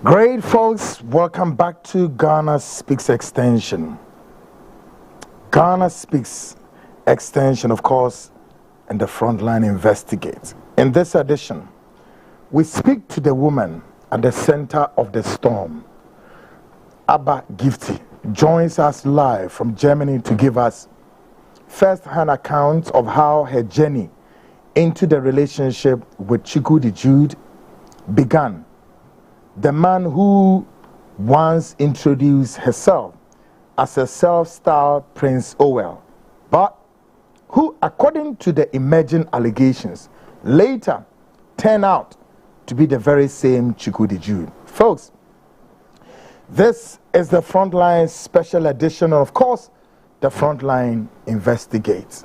Great, folks. Welcome back to Ghana Speaks Extension. Ghana Speaks Extension, of course, and the Frontline Investigates. In this edition, we speak to the woman at the center of the storm. Abba Gifty joins us live from Germany to give us first-hand accounts of how her journey into the relationship with Chukwudi Jude began. The man who once introduced herself as a self-styled Prince Owell, but who, according to the emerging allegations, later turned out to be the very same Chukwudi Jude. Folks, this is the Frontline Special Edition, and of course, the Frontline Investigates.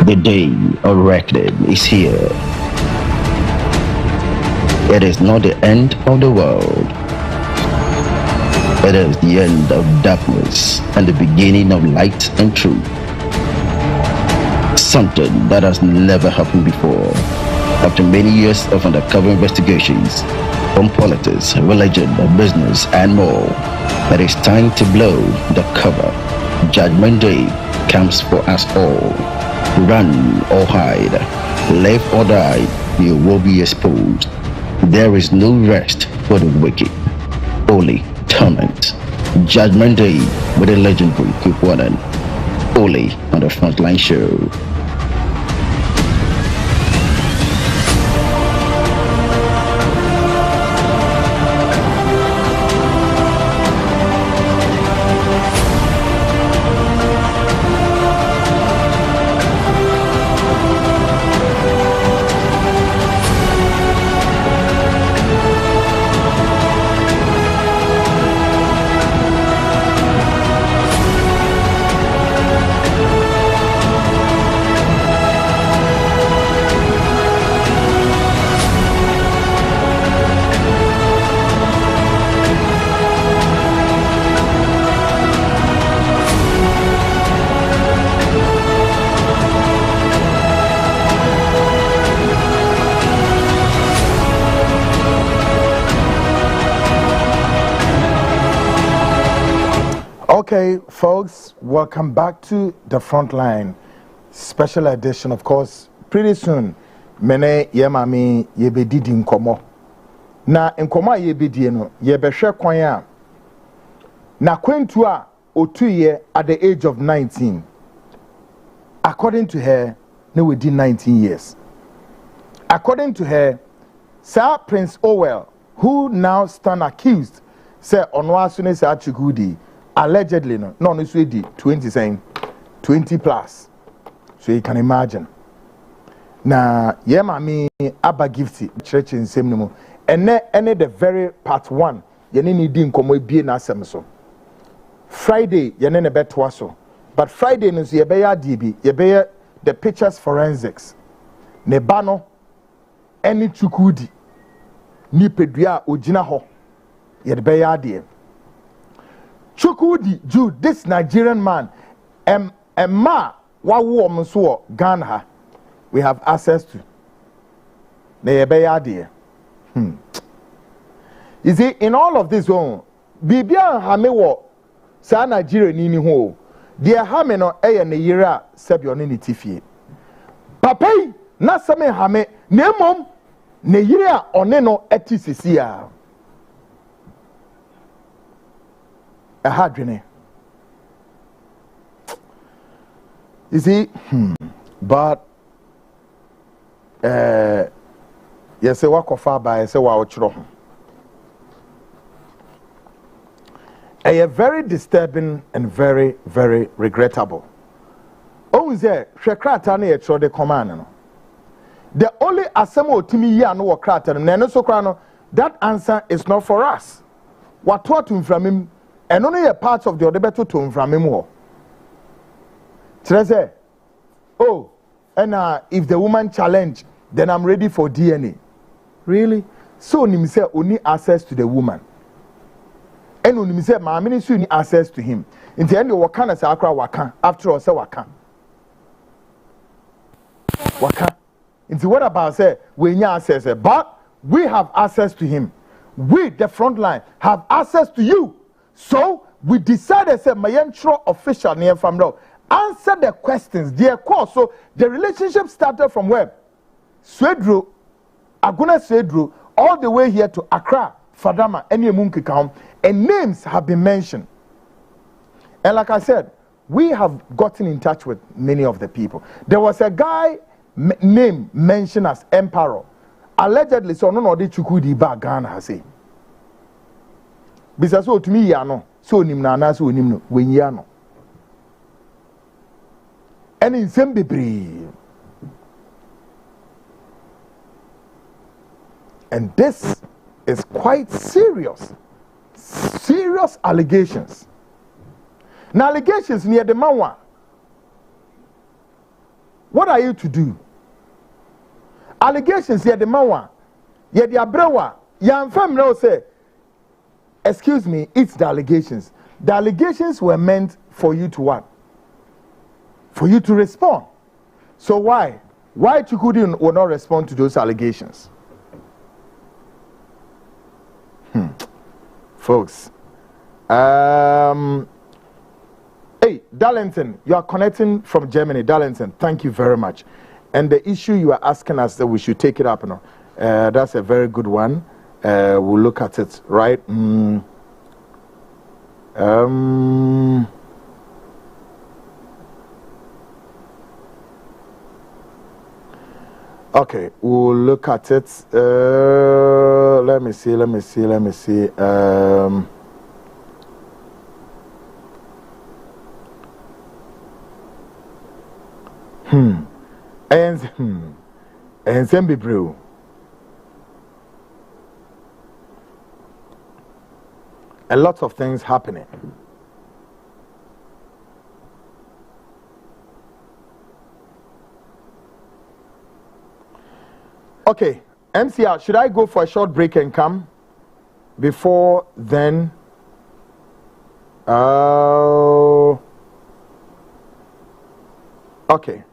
The day of reckoning is here. It is not the end of the world. It is the end of darkness and the beginning of light and truth. Something that has never happened before. After many years of undercover investigations from politics, religion, business, and more, it is time to blow the cover. Judgment Day comes for us all. Run or hide, live or die, you will be exposed. There is no rest for the wicked, only torment. Judgment Day with the legendary Chukwudi, only on the Frontline Show. Okay, folks, welcome back to the Frontline special edition. Of course, pretty soon, mene yemami yebedidi nkomo. Na nkomo yebedie no yebehwe kwan a na kwentu a otuye at the age of 19. According to her, no we did 19 years. According to her, Sir Prince Owell, who now stand accused, say onwasune Sir Chukwudi allegedly no so di 20 saying 20 plus. So you can imagine. Na ye mami aba gifty church in same no and the very part 1 ye ni di nkomo ebie na asem so. Friday ye ne beto so. But Friday no so ye be ya DB ye be the pictures forensics. Ne ba no eni Chukwudi ni pedua ogina ho ye be ya de. Chukwudi Jude, this Nigerian man, ma wawu omso Ghana, we have access to. Na ye be ya de. You see, in all of this one, bibia ha me wo sa Nigeria ni ho. Dear hame no eye ne yira sebio ne tifie. Papai na same hame na mom ne yira one no etisisi a. Hadwene. You see, but you say walk of far by say wa ochro. A very disturbing and very, very regrettable. Oh, there, Shekrata ne etro de command no. The only asemo timi ya no krata no so krano, that answer is not for us. What from him, and only a part of the other better to from him. Treze, oh, and if the woman challenge, then I'm ready for DNA. Really? So him say only access to the woman. And when him say my ministry need access to him. In the end, wakana say akra waka. After all, say waka. Waka. Into what about say we need access? But we have access to him. We, the Frontline, have access to you. So we decided say my intro official near from now. Answer the questions, dear course. So the relationship started from where? Swedru, Aguna Swedru, all the way here to Accra, Fadama, Enyemungikam, and names have been mentioned. And like I said, we have gotten in touch with many of the people. There was a guy name mentioned as Emperor. Allegedly, so no de Chukwudi ba Ghana has say. Bisa so to me ya no, so nim na na so nim no, when ya no. And in some bebree. And this is quite serious. Serious allegations. Now allegations near the manwa. What are you to do? Allegations near the manwa. Ye the abrewa. Yan fam now say, excuse me, it's the allegations. The allegations were meant for you to what? For you to respond. So why? Why Chukwudi will not respond to those allegations? Folks. Hey, Darlington, you are connecting from Germany. Darlington, thank you very much. And the issue you are asking us that we should take it up now. That's a very good one. We'll look at it, right? Okay, we'll look at it. Let me see. And then be brew. A lot of things happening. Okay, MCR, should I go for a short break and come? Before then, okay.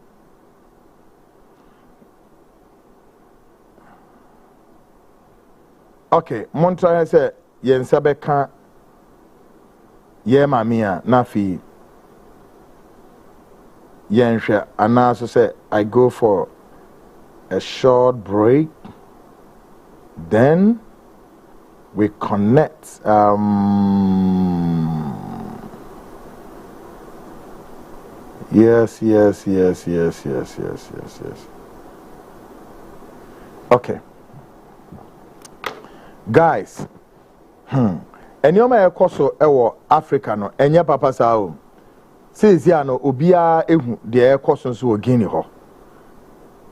Okay, Montreal said, Yensabeka yeah mamia nafi yensha and also say I go for a short break, then we connect. Yes. Okay, guys. Enyoma ekoso ewo Africa no enye papa sao. Says ya no obia ehu de ekoso nso wo Guinea ho.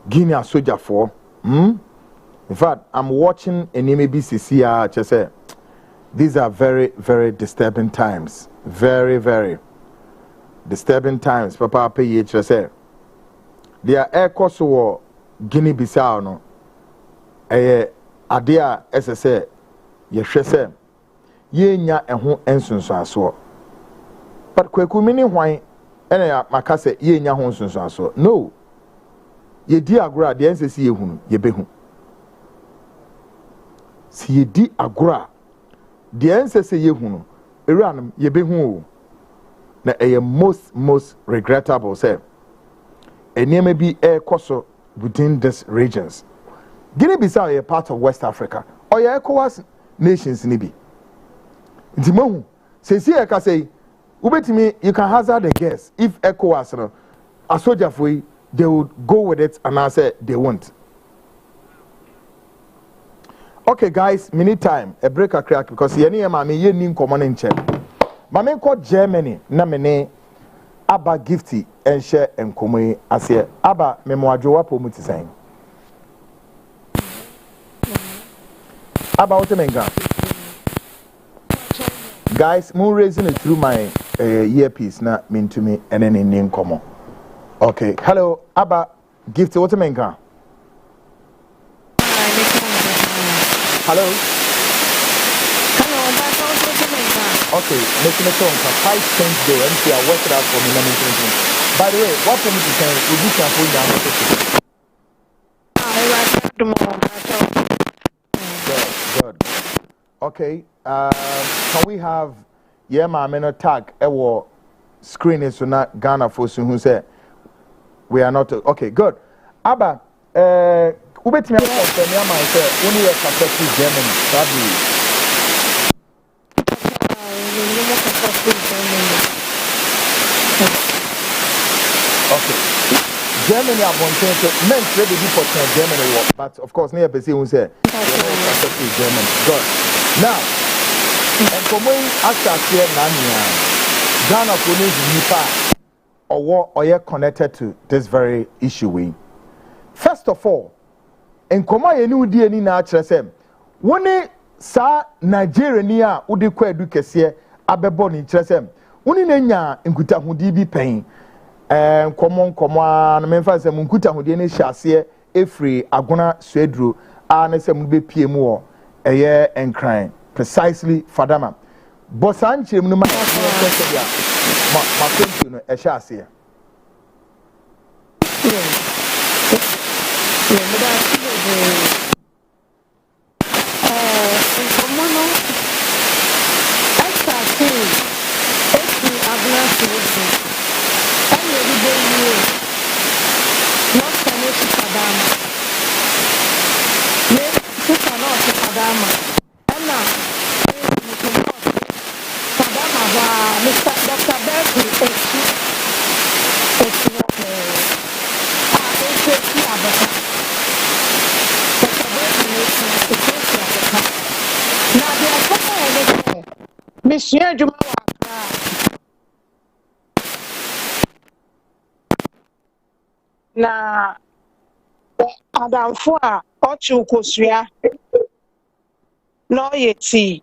Guinea soldier for. In fact, I'm watching an MBCC say these are very, very disturbing times. Very, very disturbing times. Papa pay say their air course war Guinea Bissau no adea SSA ye nya eho ensonso aso. But kweku mini hwan ena makase ye nya ho ensonso aso. No. Ye di agora de ensesi ye hunu ye behu. Si ye di agora de ensesi ye hunu eranum ye behu o. Na most regrettable say enema bi koso within these regions. Guinea-Bissau is part of West Africa. Or your ECOWAS nations nibi. Ntimahu sesi e ka say ubetimi you can hazard a guess if ECOWAS no a soldier for they would go with it and I say they won't. Okay guys, many time a break a crack because ye near mama ye nin common in check. Mama ko Germany na mene aba gifty and share and komo ase aba memoadwo wapo muti saying. Aba utemenga. Guys, moon raising it through my earpiece na mean to me and then in name common. Okay, hello, Abba, gift what a man can. Hello. Okay, making a phone for 5 cents day and see I work it out for me. By the way, what for me to say, we do can put down. Good. Okay, can we have my men tag ewo screen is not Ghana for who say we are not okay, good. Abba, ubet me say only a capacity Germany. Okay. Germany are one thing meant ready for Germany war, but of course near person who say Germany. Good. Now, and for me after here Ghana police nipa or connected to this very issue we. First of all, and koma yenu di ani na akere sem woni sa Nigeria ni a wodi kwa edu kese abebo ni kire sem woni na nya nkuta hodi bi pen komo na memfa sem nkuta hodi ne hyase efri agona suedro a na sem be pie mu o eye enkran precisely fadama bosan chirem no ma kontu no e hyase Monsieur Juma na adamfo a ochu kosua no yeti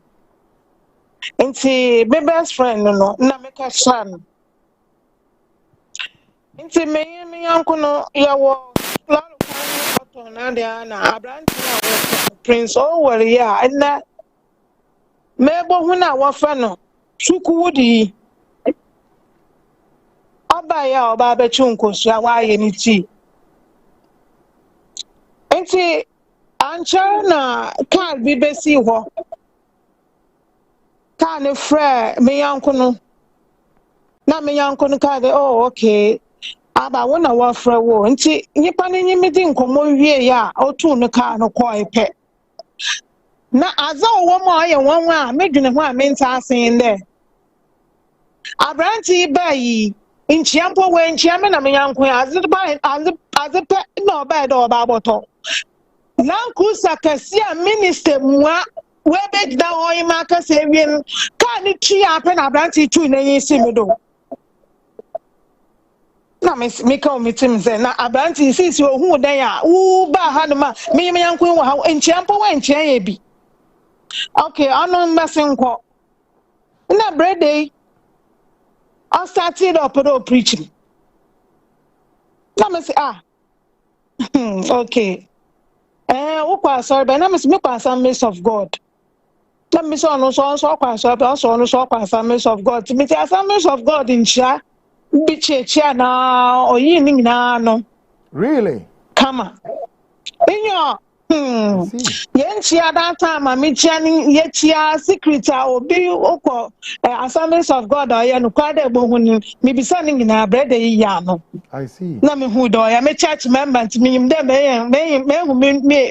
nti my best friend no na meka san nti me yanko no yawo lalo kan oto na dia na abranti na Prince Owori ya na mebo hu na wofa no Chukwudi aba ya oba be chunkosua wa ye ni ti enti ancha na card bi besi ho ka ne frɛ me yanko no na me yanko no ka de oh okay aba wona wa fra wo nti nipa no nyimidi nkomo wie ya otu no ka no ko epe na aza wo mo aye wonwa a medwene ho a menta asen de abranti bayi nchiampo we nchiame na me yanko azepe no ba do ba boto lanku sakasia minister mwa we be da hoy maka se wiem ka ni twi ape na abranti twi na yesi medo na me ka omitim ze na abranti sisi ohun dan ya u ba ha no ma me yanko wo ha nchiampo we nchian bi okay anu mbesenko na brede I started up preaching. Let me say, okay. Sorry, but let me make assemblies of God. Let me say, also assemblies of God. To me, the assemblies of God in Sha, be church now or evening now. Really? Come on. In your Yenchia that time, I'm mentioning Yetia secret or be assemblies of God or Yanuka, maybe sending in our bread. I see. Let me who do I am a church member to me, may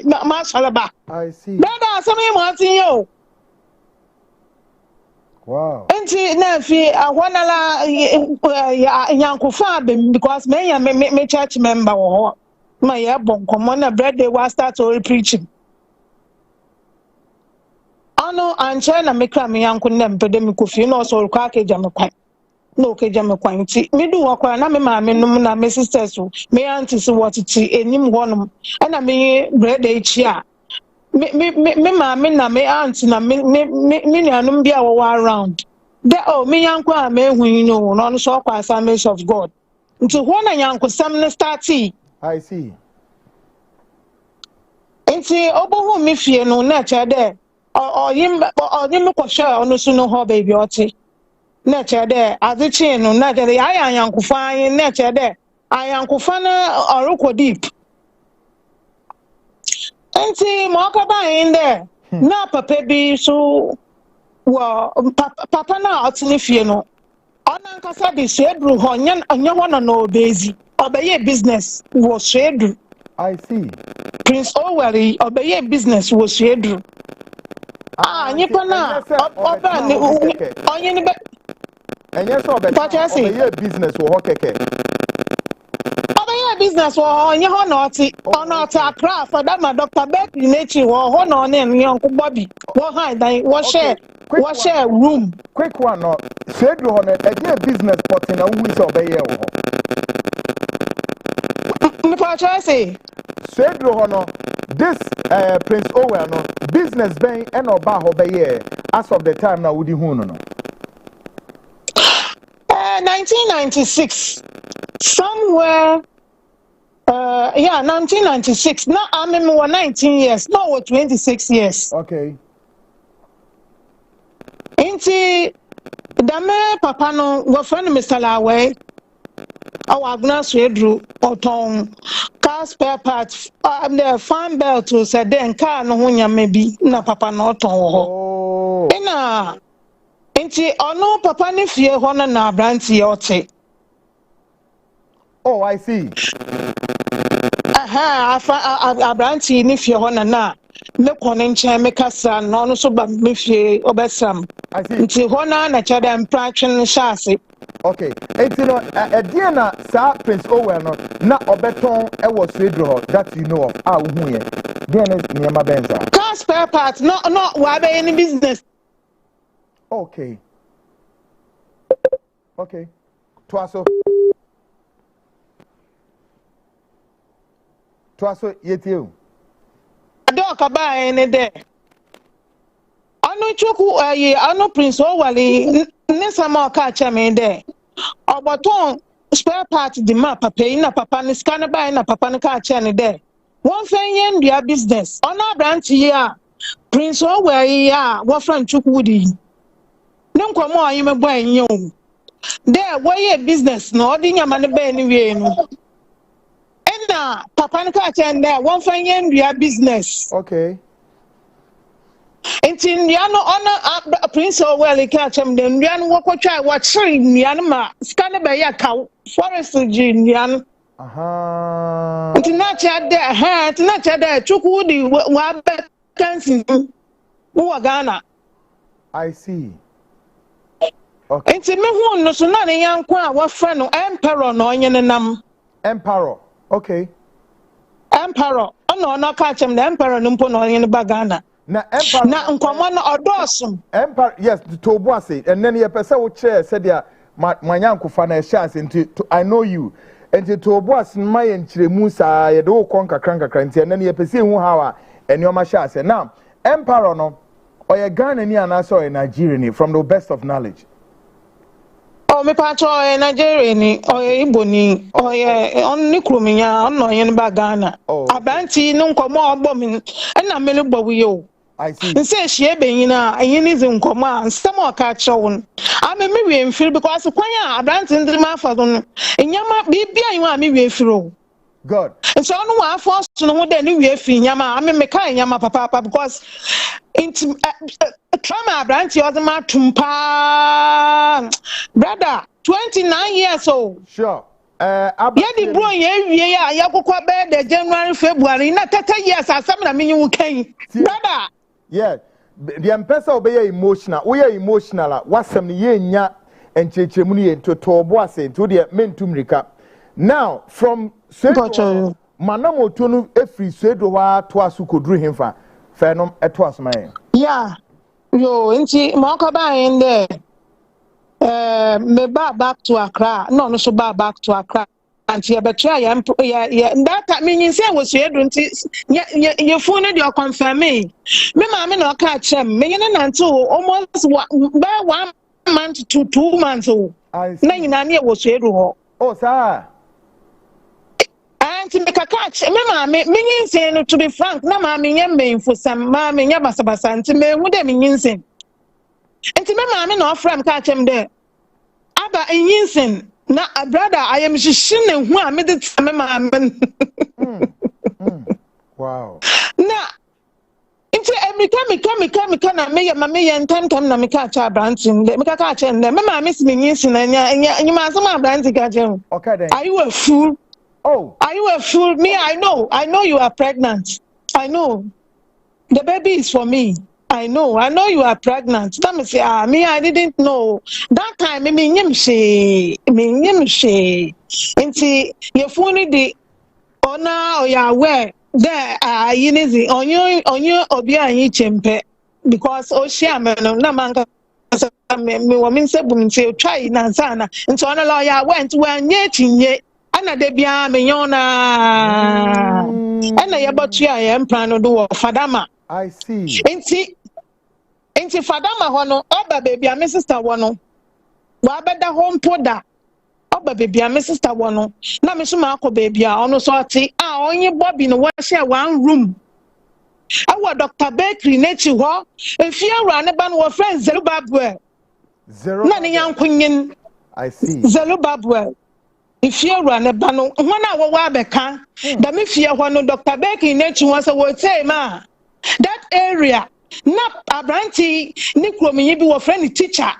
Mashalaba. I see. Brother, somebody wanting you. Wow. And see, Nafi, I want to Yanko Fabim because me church member. My airborne common bread they was start to preaching. Ano and China make me uncle them pedemic no so crack a jamaquine. No kejamaquine. Me do walk na me mammy no na my sisters me aunties what it any one and I mean bread each year. Me mammy na me auntie na me anum be around. There me uncle me who you know non so assemblies of God. Until one and uncle some start. I see. Nti obo hu mi fie no na che de oyim ko share onu su no ho baby oti na che de azichi no na che de ayankufa ayin na che de ayankufa na orukọ deep nti mo ka ba yin de na papa bi so wo papa na otini fie no ona nkasa de swedru ho nya ho no obezi obeye business wo swedru. I see. Prince Oweri obeye business wo swedru. Nipa na oba ni onye ni be enye so obeye business wo keke. Obeye business wo onye ho na oti ona oti Accra for that my Dr. Beck Nechi wo ho na ona emi onko Bobby wo hide dan wo share room. Quick one no swedru ho na e business pot na wu so obeye wo ho. Say swedru ho no this Prince Oweri no business ben and oba ho be as of the time na wudi hu no 1996 somewhere 1996 now I'm in 19 years no 26 years okay inti dame papa no wo friend Mr. Lawe our Agnes Redru Oton car spare parts the farm belt to say then car no hunya maybe na papa no oton ho ina nti ono papa ne fie ho na abranti ote oh I see abranti ne fie ho na me kone nche me kasa no no so ba me fie obesam nti ho na chede impression shase. Okay, etino na sa Prince Oweri no na obeton e wo swedru ho that you know of hu ye then niema benza car spare parts no wa be any business. Okay twaso yetiu ado ka ba ene de anu chuku anu Prince Oweri Nisama ka chame de oboton spare part di ma papa na papa ni scan by na papa ni ka chane de won fen yen dia business ona branch ya Prince Oweri ya wo friend Chukwudi ne nkomo ayi me boy yen o de wo ye business no odi nyama ne ba ni we no ena papa ni ka chane de won fen yen dia business okay Enti nua no ona Prince Owell catch him dem nua no wokotwa wachiri nua no ma scan be ya ka forest ji nua no aha enti na cha de enti na cha de Chukwudi wa be kansi wo Ghana. I see. Okay. Enti me hu no so na ne yanko a wo frɛ no emperor no onye nenam. Emperor. Okay. Emperor ona catch him the emperor no mpo no onye ne ba Ghana. Na Emperor Na nkomo no odoso. Emperor, yes, to Boise, and then you person wo chair said ya manyankofa na ehia into I know you. And to Boise my enchiremu sa ye do konka kranka kranti and then you person hu how a enioma sha say. Now, Emperor no or Ghana ni anaso a Nigerian from the best of knowledge. Oh, me patro Nigeria ni Igbo ni onni kruminya onno yen ba Ghana. Abanti no nkomo ogbo mi na mele gbo yo. I see. Nse hie benyina yen izi nkomo a nsem o ka chewon. Ame me we mfiri because kwan a abanti ndima afa do no. Enyama bibia yin a me we firo. God. So no wa force no ho de ni we fi nyama ame me ka nyama papa because into trauma branch yozama tumpa brother 29 years old. Sure. Yadi bro ye ya kokwa be the January February na 30 years asam na me wu kan brother. Yeah. The empesa obey emotional. We are emotional. Wasam ni ye nya enchechemu ni to Boise to the mentumrika. Now from Swedo manamo tonu efri Swedo wa to asu kodru hemfa. Fenom eto asman. Yeah. Yo, inti moko ba in there. Me back to Accra. No, so back to Accra. And you betray ya that means say was you you phone your confirm me. Me mama no catch him. Me na nto almost 1 month to 2 months old. Na nyina na was you ho. Oh, sir. And me catch me mama me say to be frank na mama nyem me for some mama nya basabasa nti me hu de me nyinsen. Nti me mama no frame catch him there. Aba nyinsen na brother I am shishine hu a me de me mama. Wow. Na nti me ka na me ye ntantam na me catch abrantin de me ka catch him there. Me mama si me nyinsen na nya ma asama abrantin catch him. Okay then. Are you a fool? Oh. Are you a fool? Me, I know you are pregnant. I know. The baby is for me. I know you are pregnant. Let me say, me, I didn't know. That time, me nyimshe. Inti, your phone the honor or your aware there, yinizi, on you, obia chempe. Because, share me, no, manka, me, woman said, say, try, Nansana. And so, on a lawyer went when yet. Ana de bia menyona ana yebatu ya emplan no do fadama. I see. Enti fadama ho no oba baby a me sister wo no wa beda home poda oba baby a me sister wo no na me so ma akọ baby a ono so ati onye Bobby no wa share one room awa Dr. Bakery nechi ho efia wura ne ba no friend Zerubbabel na ne yankunyin. I see. Zerubbabel if you run a bano, 1 hour wabeka, the Mifia one Dr. Becky nature was a word say, ma. That area, not a branty, Nico, me be a friendly teacher.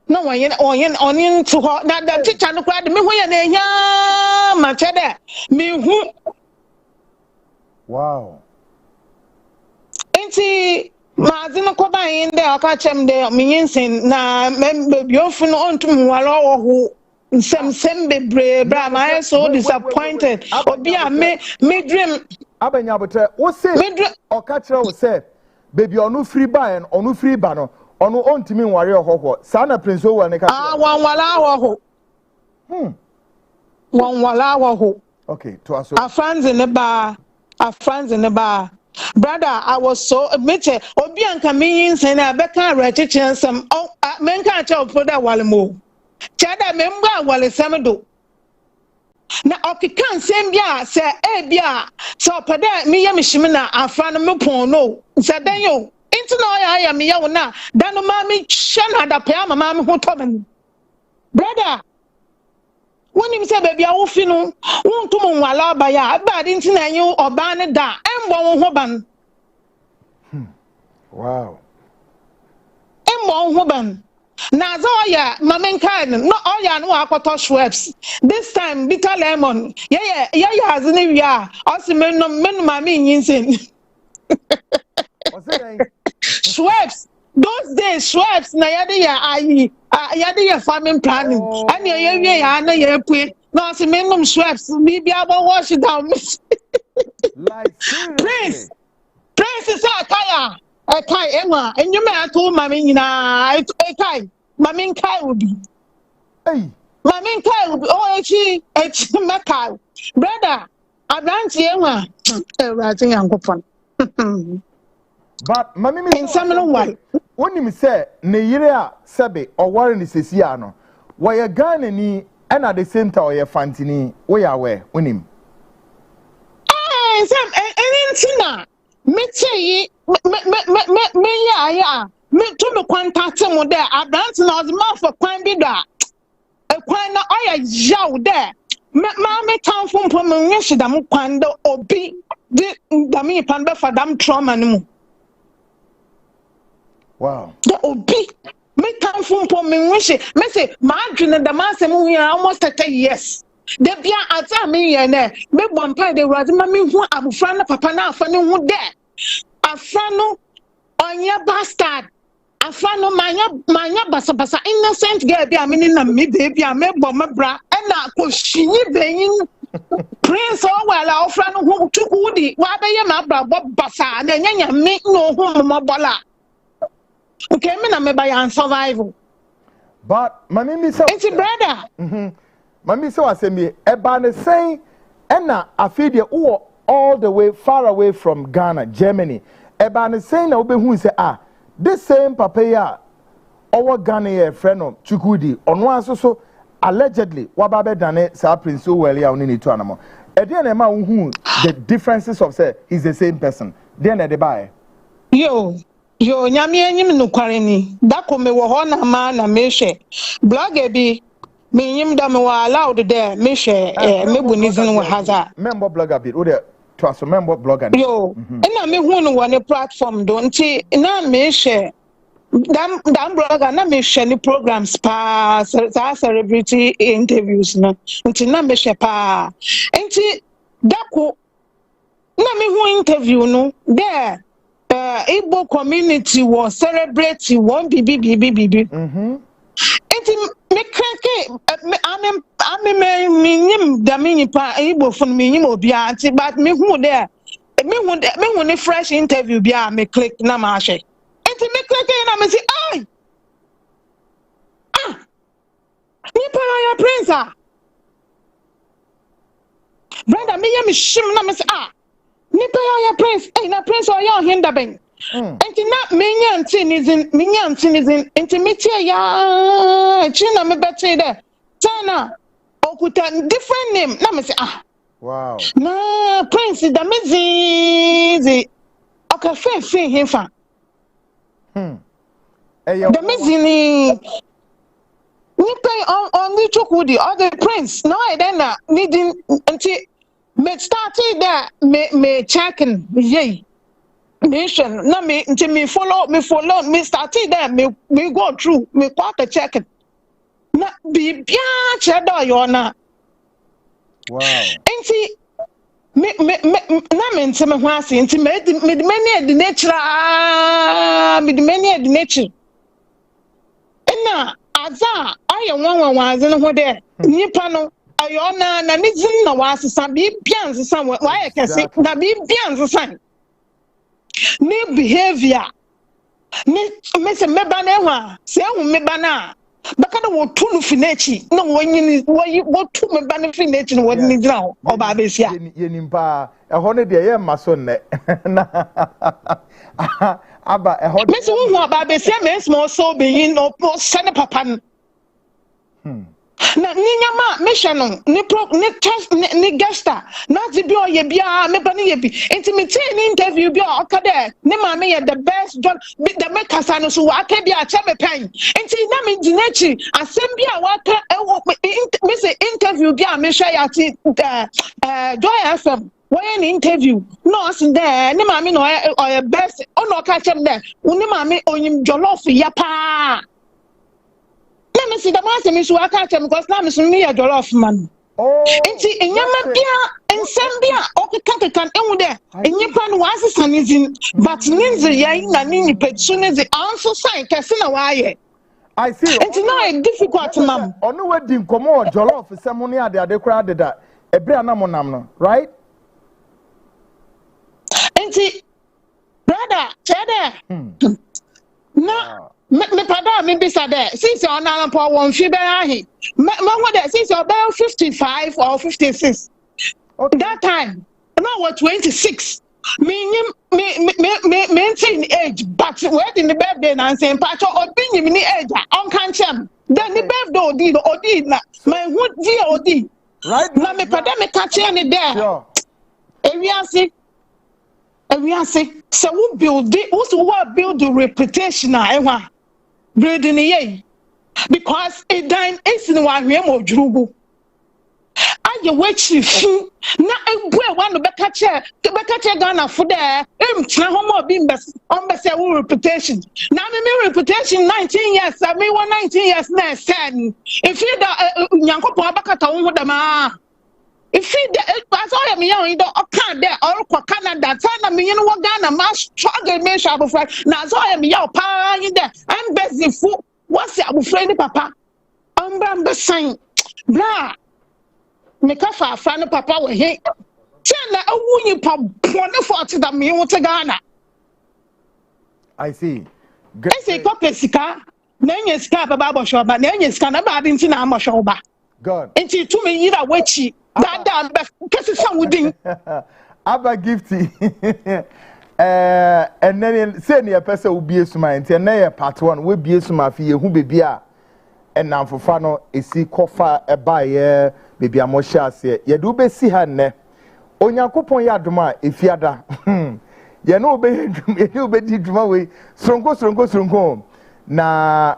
No one onion to her, not that teacher, no cried me when they machada. Me who. Wow. Ain't he? Mazino Koba in there, catch him there, means na member your phone on to Mwalo who. Some be brave, I am so disappointed. Obia me dream. Abenya bote, what say? Or catch her say, baby, on no free buy and on no free banner, on no own team warrior ho. Sana Prince Owa ne ka. One wala ho. One wala ho. Okay, to us. Our friends in the bar. Brother, I was so admitted. Obianka means and I better write some. Oh, men can't tell for that while more. Chada member wale semedo na okikan sem bia se bia so pada me ya mehimina afra no mepon no se dan yo inti na ya me ya wona dan no ma me hye na da pa mama me ho to me brother woni me se baby a wo fi no wontum nwala ba ya ba de inti na yin oba ne da embo wo ho ban Wow. Emo huban. Na za oya mamenka no oya no akoto Schweppes. This time bitter lemon. Yeah azini wia. Osi menu mami nyinsen. Schweppes. Those days Schweppes na yade ya farming planning. And ya na ya pwe. No osi menu Schweppes. Bibi abo wash it down. Like seriously. Prince is akaya. Ekai enwa enyume atu mami nyina ekai mami nkai obi Hey mami nkai obi o echi mekai brother abranti enwa ewrati yankopon but mami me insamino why woni me say ne yire a sebe oware ni sesi ano wo ye Ghana ni and at the same time ye fantini wo ya we wonim sam enentina me ya me to me contact mo there abranti na ozma for kwan bi da e kwan na oya yaw there me town fo mpo me nwe dam kwan da obi di dam pan be for dam trauma ni mu wow the obi me town fo mpo me nwe me say ma adwene dam asem hu almost 30 years de bia ata me ye na me bompa de wrade ma me hu abufra na papa na afa ne hu there afano onya bastard afano manya basa innocent girl bi amini na me baby am ebo mabra na ko shinyi beyin prince o wala ofrano hu Chukwudi wa be ye mabra basa na nyanya me no hu mo bola okay me na me ba yan survival but mami mi say it's brother mami say wasemi eba ne say na afide wo all the way far away from Ghana, Germany. Eba ne saying na obehu say this same papa ya our Ghanaian friend of Chukwudi on one so allegedly wababe dane sa prince well ya oni to anamo. E dey na ma hu the differences of say he's the same person. Dey na dey buy. Yo nyame enyim no kware ni. Da ko me wo ho na ma na me hwe. Blogger bi me nyim da me wa allowed there me hwe me bunizin wo haza. Member blogger bi o dey to as member blogger. Yo na me hu no one platform do nti na me hwe dam blogger na me hwe ni programs pa celebrity interviews na nti na me hwe pa nti da ko na me hu interview no there Igbo community was celebrating one bibi. Enti me kranke me nyim da me nipa Igbo fun me nyim obi anti but me hu there me hu ni fresh interview bia me click na ma hwe enti me click na me say ai nipa ya prince brother me ya me shim na me say nipa ya prince na prince o ya hinda ben enti na menya ntinizin enti metie ya chi na me bete there tana okuta different name na me say wow na prince da mezizi okay fe hefa the mezini nipa on the Chukwudi or the prince no I then needing until me started there me checking yay nation na me until me follow me started there me go through me quarter checking na bibia chedo yo na wow enti me na me nteme ho ase enti me de many the nature na aza aye wanwan aze no ho de nipa no ayo na nizin na wasesa bibia nsesa wa aye kese na bibia nsesa ni behavior me se meba na ehwa se ehun meba na baka na wo tulu finechi na wo nyini wo tu meba na finechi na wo ni gira oba abesia yenimpa eho ne de ye maso ne na aba eho me se wo oba abesia me small so be yin no sene papa na ninyama mission no ni test ni gesta na ti bi oye bia me ba ni ye bi intimate ni interview bi o ka de ne ma me ye the best job the make kasa no so wa ka bi a che me pen inti na me dinachi asem bi a wa ka me say interview bi a me hwe ya ti Joy FM an interview. No, there, no mammy no or best or no catch him there. Uni mammy on him jollof yapa. Let me see the master miss work at him because now is me a jollof man. Oh, and see in Yamabia and Sambia okay can there. And Yapan was a son is in but Ninzi Yaina Nini pet soon as the answer sign Cassina Wye. I see. It's not difficult, ma'am. On no wedding, come on, jollof, ceremony, they crowded that. A Brianna, right? And see, brother, Cheddar. No, me pada me bisa there. Since you're on for one few bear, Mama, since you're about 55 or 56. Okay. That time, now we're 26. Me maintain age, but wait in the birthday and saying, Pacho, or being in the age, on can't then the birthday or did my wood dear. Right now, me pada me catch any there. Sure. And we are saying, so we build it, also what build the reputation I want. Building a because a dime is in one name of Drugu. I you wait you now I want to catch Ghana for there. Homo being best on best reputation. Now me reputation 19 years, I mean 19 years next 10. If you Yanko Pabakata with the ma. If you pass all me young, you don't can't there or Canada, China, me, you know what Ghana, my struggle, me, shall be friend. Now, so I am your pa in there. I'm busy fool. What's your friend, papa? I'm the same. Blah. Make a far friend, papa, will hate. Tell that a woman pop, wonderful to the me, what Ghana. I see. I say, Copesica, then you scab a barber shop, but then you scan about into a shop. God. And she to me, either witchy. That because some would Abba gifty. And then say near person will be a smile, and then part one will be a smile for you who be beer. And now for fano is see coffee a buyer, baby a mosha say, ye do be see her ne. On your coupon yarduma if yada. You know, be drama way. Strongo. Na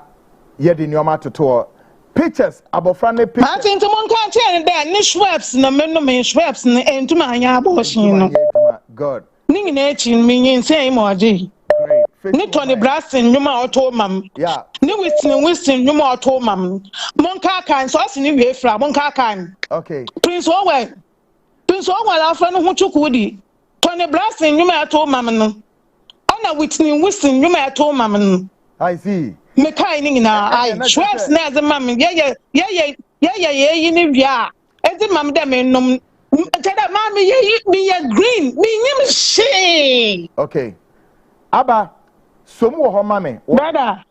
yet in your matter tour. Pictures about friendly pictures. I think someone can't tell that niche webs, no men sweeps and to my abortion. God. Ning nature meaning same or day. Nick on the brass and Numa auto mum. Yeah. New Winston, Numa auto mum. Monka can sauce in the way from Monka can. Okay. Prince Owen. Our friend who took Woody. Tony Brass and Numa auto mum. Honor Whitney Winston, Numa auto mum. I see. Me kind na I Schweppes na the mum yeah ezi mam dem enum tada mam me green me nim she okay aba somu ho mame brother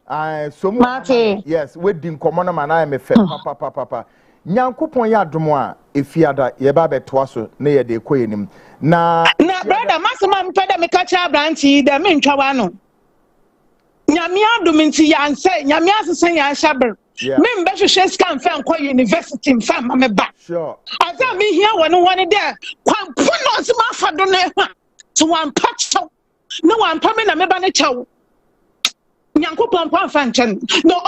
somu yes we din komono man I me fe papa nyankopon ya domo a efiada ye ba beto so na ye de koyenim na brother masema mpeda me ka cha branchi de me ntwa no Nyamia Duminti and say, Nyamia say, I shabber. Member Shakes can fan quite university in Fam, I'm a back. Sure. I tell me here when one there. Quite put on some for the to one patch. No one coming a mebane chow. Yanko Pom Fanchen. No,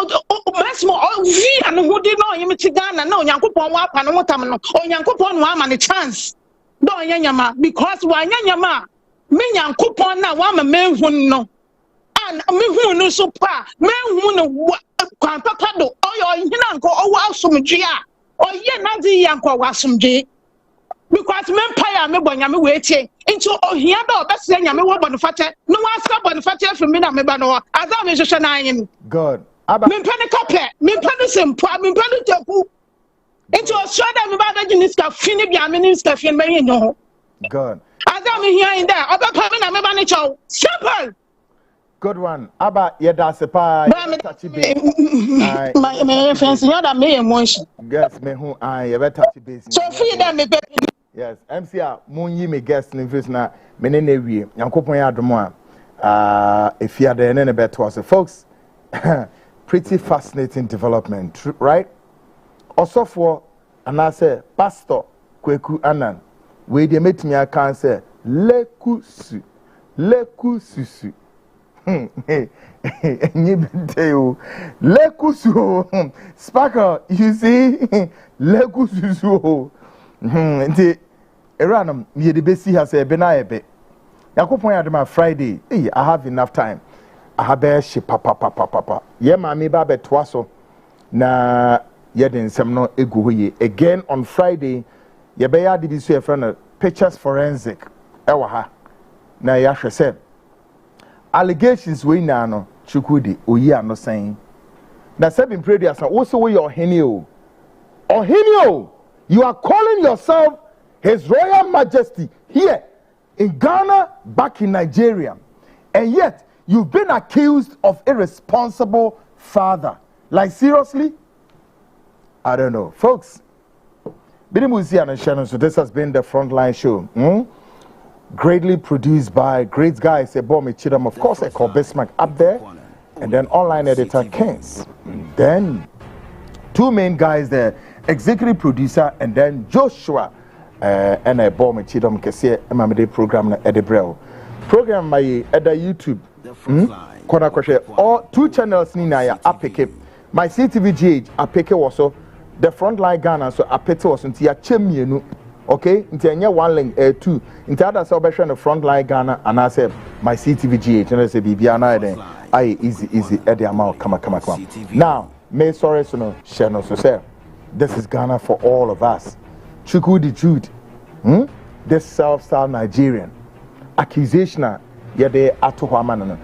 Massimo, V and who did know him to Ghana. No, Yanko Pom Wap and Watamano, or Yanko Pom Waman a chance. No, Yanyama, because why Yanyama? Me Yanko Pom now, I'm a man who no. Me who no so pa me who no papa do oh you nanko oh asomdwe a oh ye nazi yanko wasomdwe because me empire me bonya me wetie into ohia da obese nyame wo bonfate no wasa bonfate from me na me ba no aza me hwehwe na anyen god aba me pene kape me pene sempo me pene taku into oswada me ba da giniska fini bia me niska fini me nyo god aza me here in there obapa me na me ba ne chow simple. Good one. Aba yeda sepa touchy base. My friends, you that me emotion. Yes, me who I ever touchy base. So feed them me. Yes, MCA munyi me guest in face na me ne wie. Yankopon ya adomo a if you are there ne beto us folks. Pretty fascinating development, right? Also for and I say Pastor Kweku Anan. We dey metimi aka say lekusu. Lekusu Sparkle, you see, Lekusu. Eranum, me the best has a benaebe. Yakupon Adama Friday, I have enough time. I have a ship, papa. Ye mammy babe twaso. Na yedin some no egu again on Friday. Ye beya did this friend pictures forensic. Ewaha. Na yasha said allegations we no Chukwudi oyi ano saying. Na seven prayers also we your henio. Ohenio, you are calling yourself His Royal Majesty here in Ghana, back in Nigeria, and yet you've been accused of irresponsible father. Like seriously? I don't know, folks. So this has been the Frontline show. Greatly produced by great guys, Ebomi Chidam, of course, I call Bismarck up there, and then online editor Kens. Then two main guys there, executive producer, and then Joshua and Ebomi Chidam Kese Emamide program na Edebrel. Program my at the YouTube. Kona kwashe all two channels ni na ya apeke. My CTVGH apeke also the Frontline Ghana so apete was nti ya chemienu. Okay, nti enye one link two. Nti ada so be the Frontline Ghana and I said my CTVGH and I say bibia na eden. Aye easy at the amount come. Now, may sorry so no share no so say this is Ghana for all of us. Chukwudi Jude, this self-styled Nigerian accusation yede atohwama.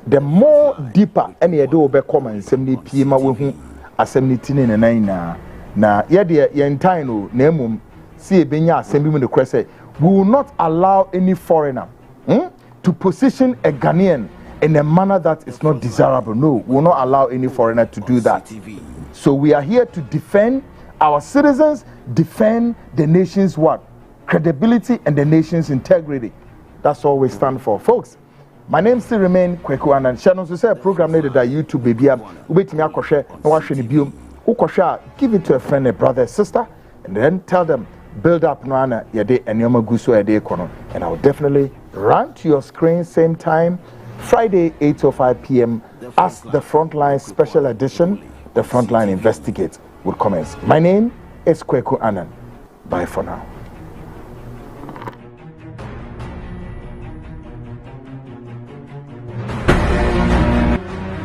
The more deeper any edo be come and semni pima we hu assemni tini na yede yentan no na emum see ebenya assembly mu the kwese we will not allow any foreigner to position a Ghanaian in a manner that is not desirable. No, we will not allow any foreigner to do that. So we are here to defend our citizens, defend the nation's what? Credibility and the nation's integrity. That's all we stand for. Folks, my name still remain Kweku and channel to say a program needed that YouTube baby wait me akoshe no washe ni biom ukosha give it to a friend, a brother, a sister, and then tell them build up no ana yede enyoma guso yede kono, and I will definitely run to your screen same time Friday 8:05 p.m. as the Frontline special edition, the Frontline Investigate will commence. My name is Kweku Anan. Bye for now.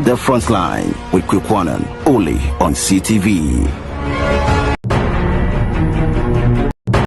The Frontline with Kweku Anan, only on CTV.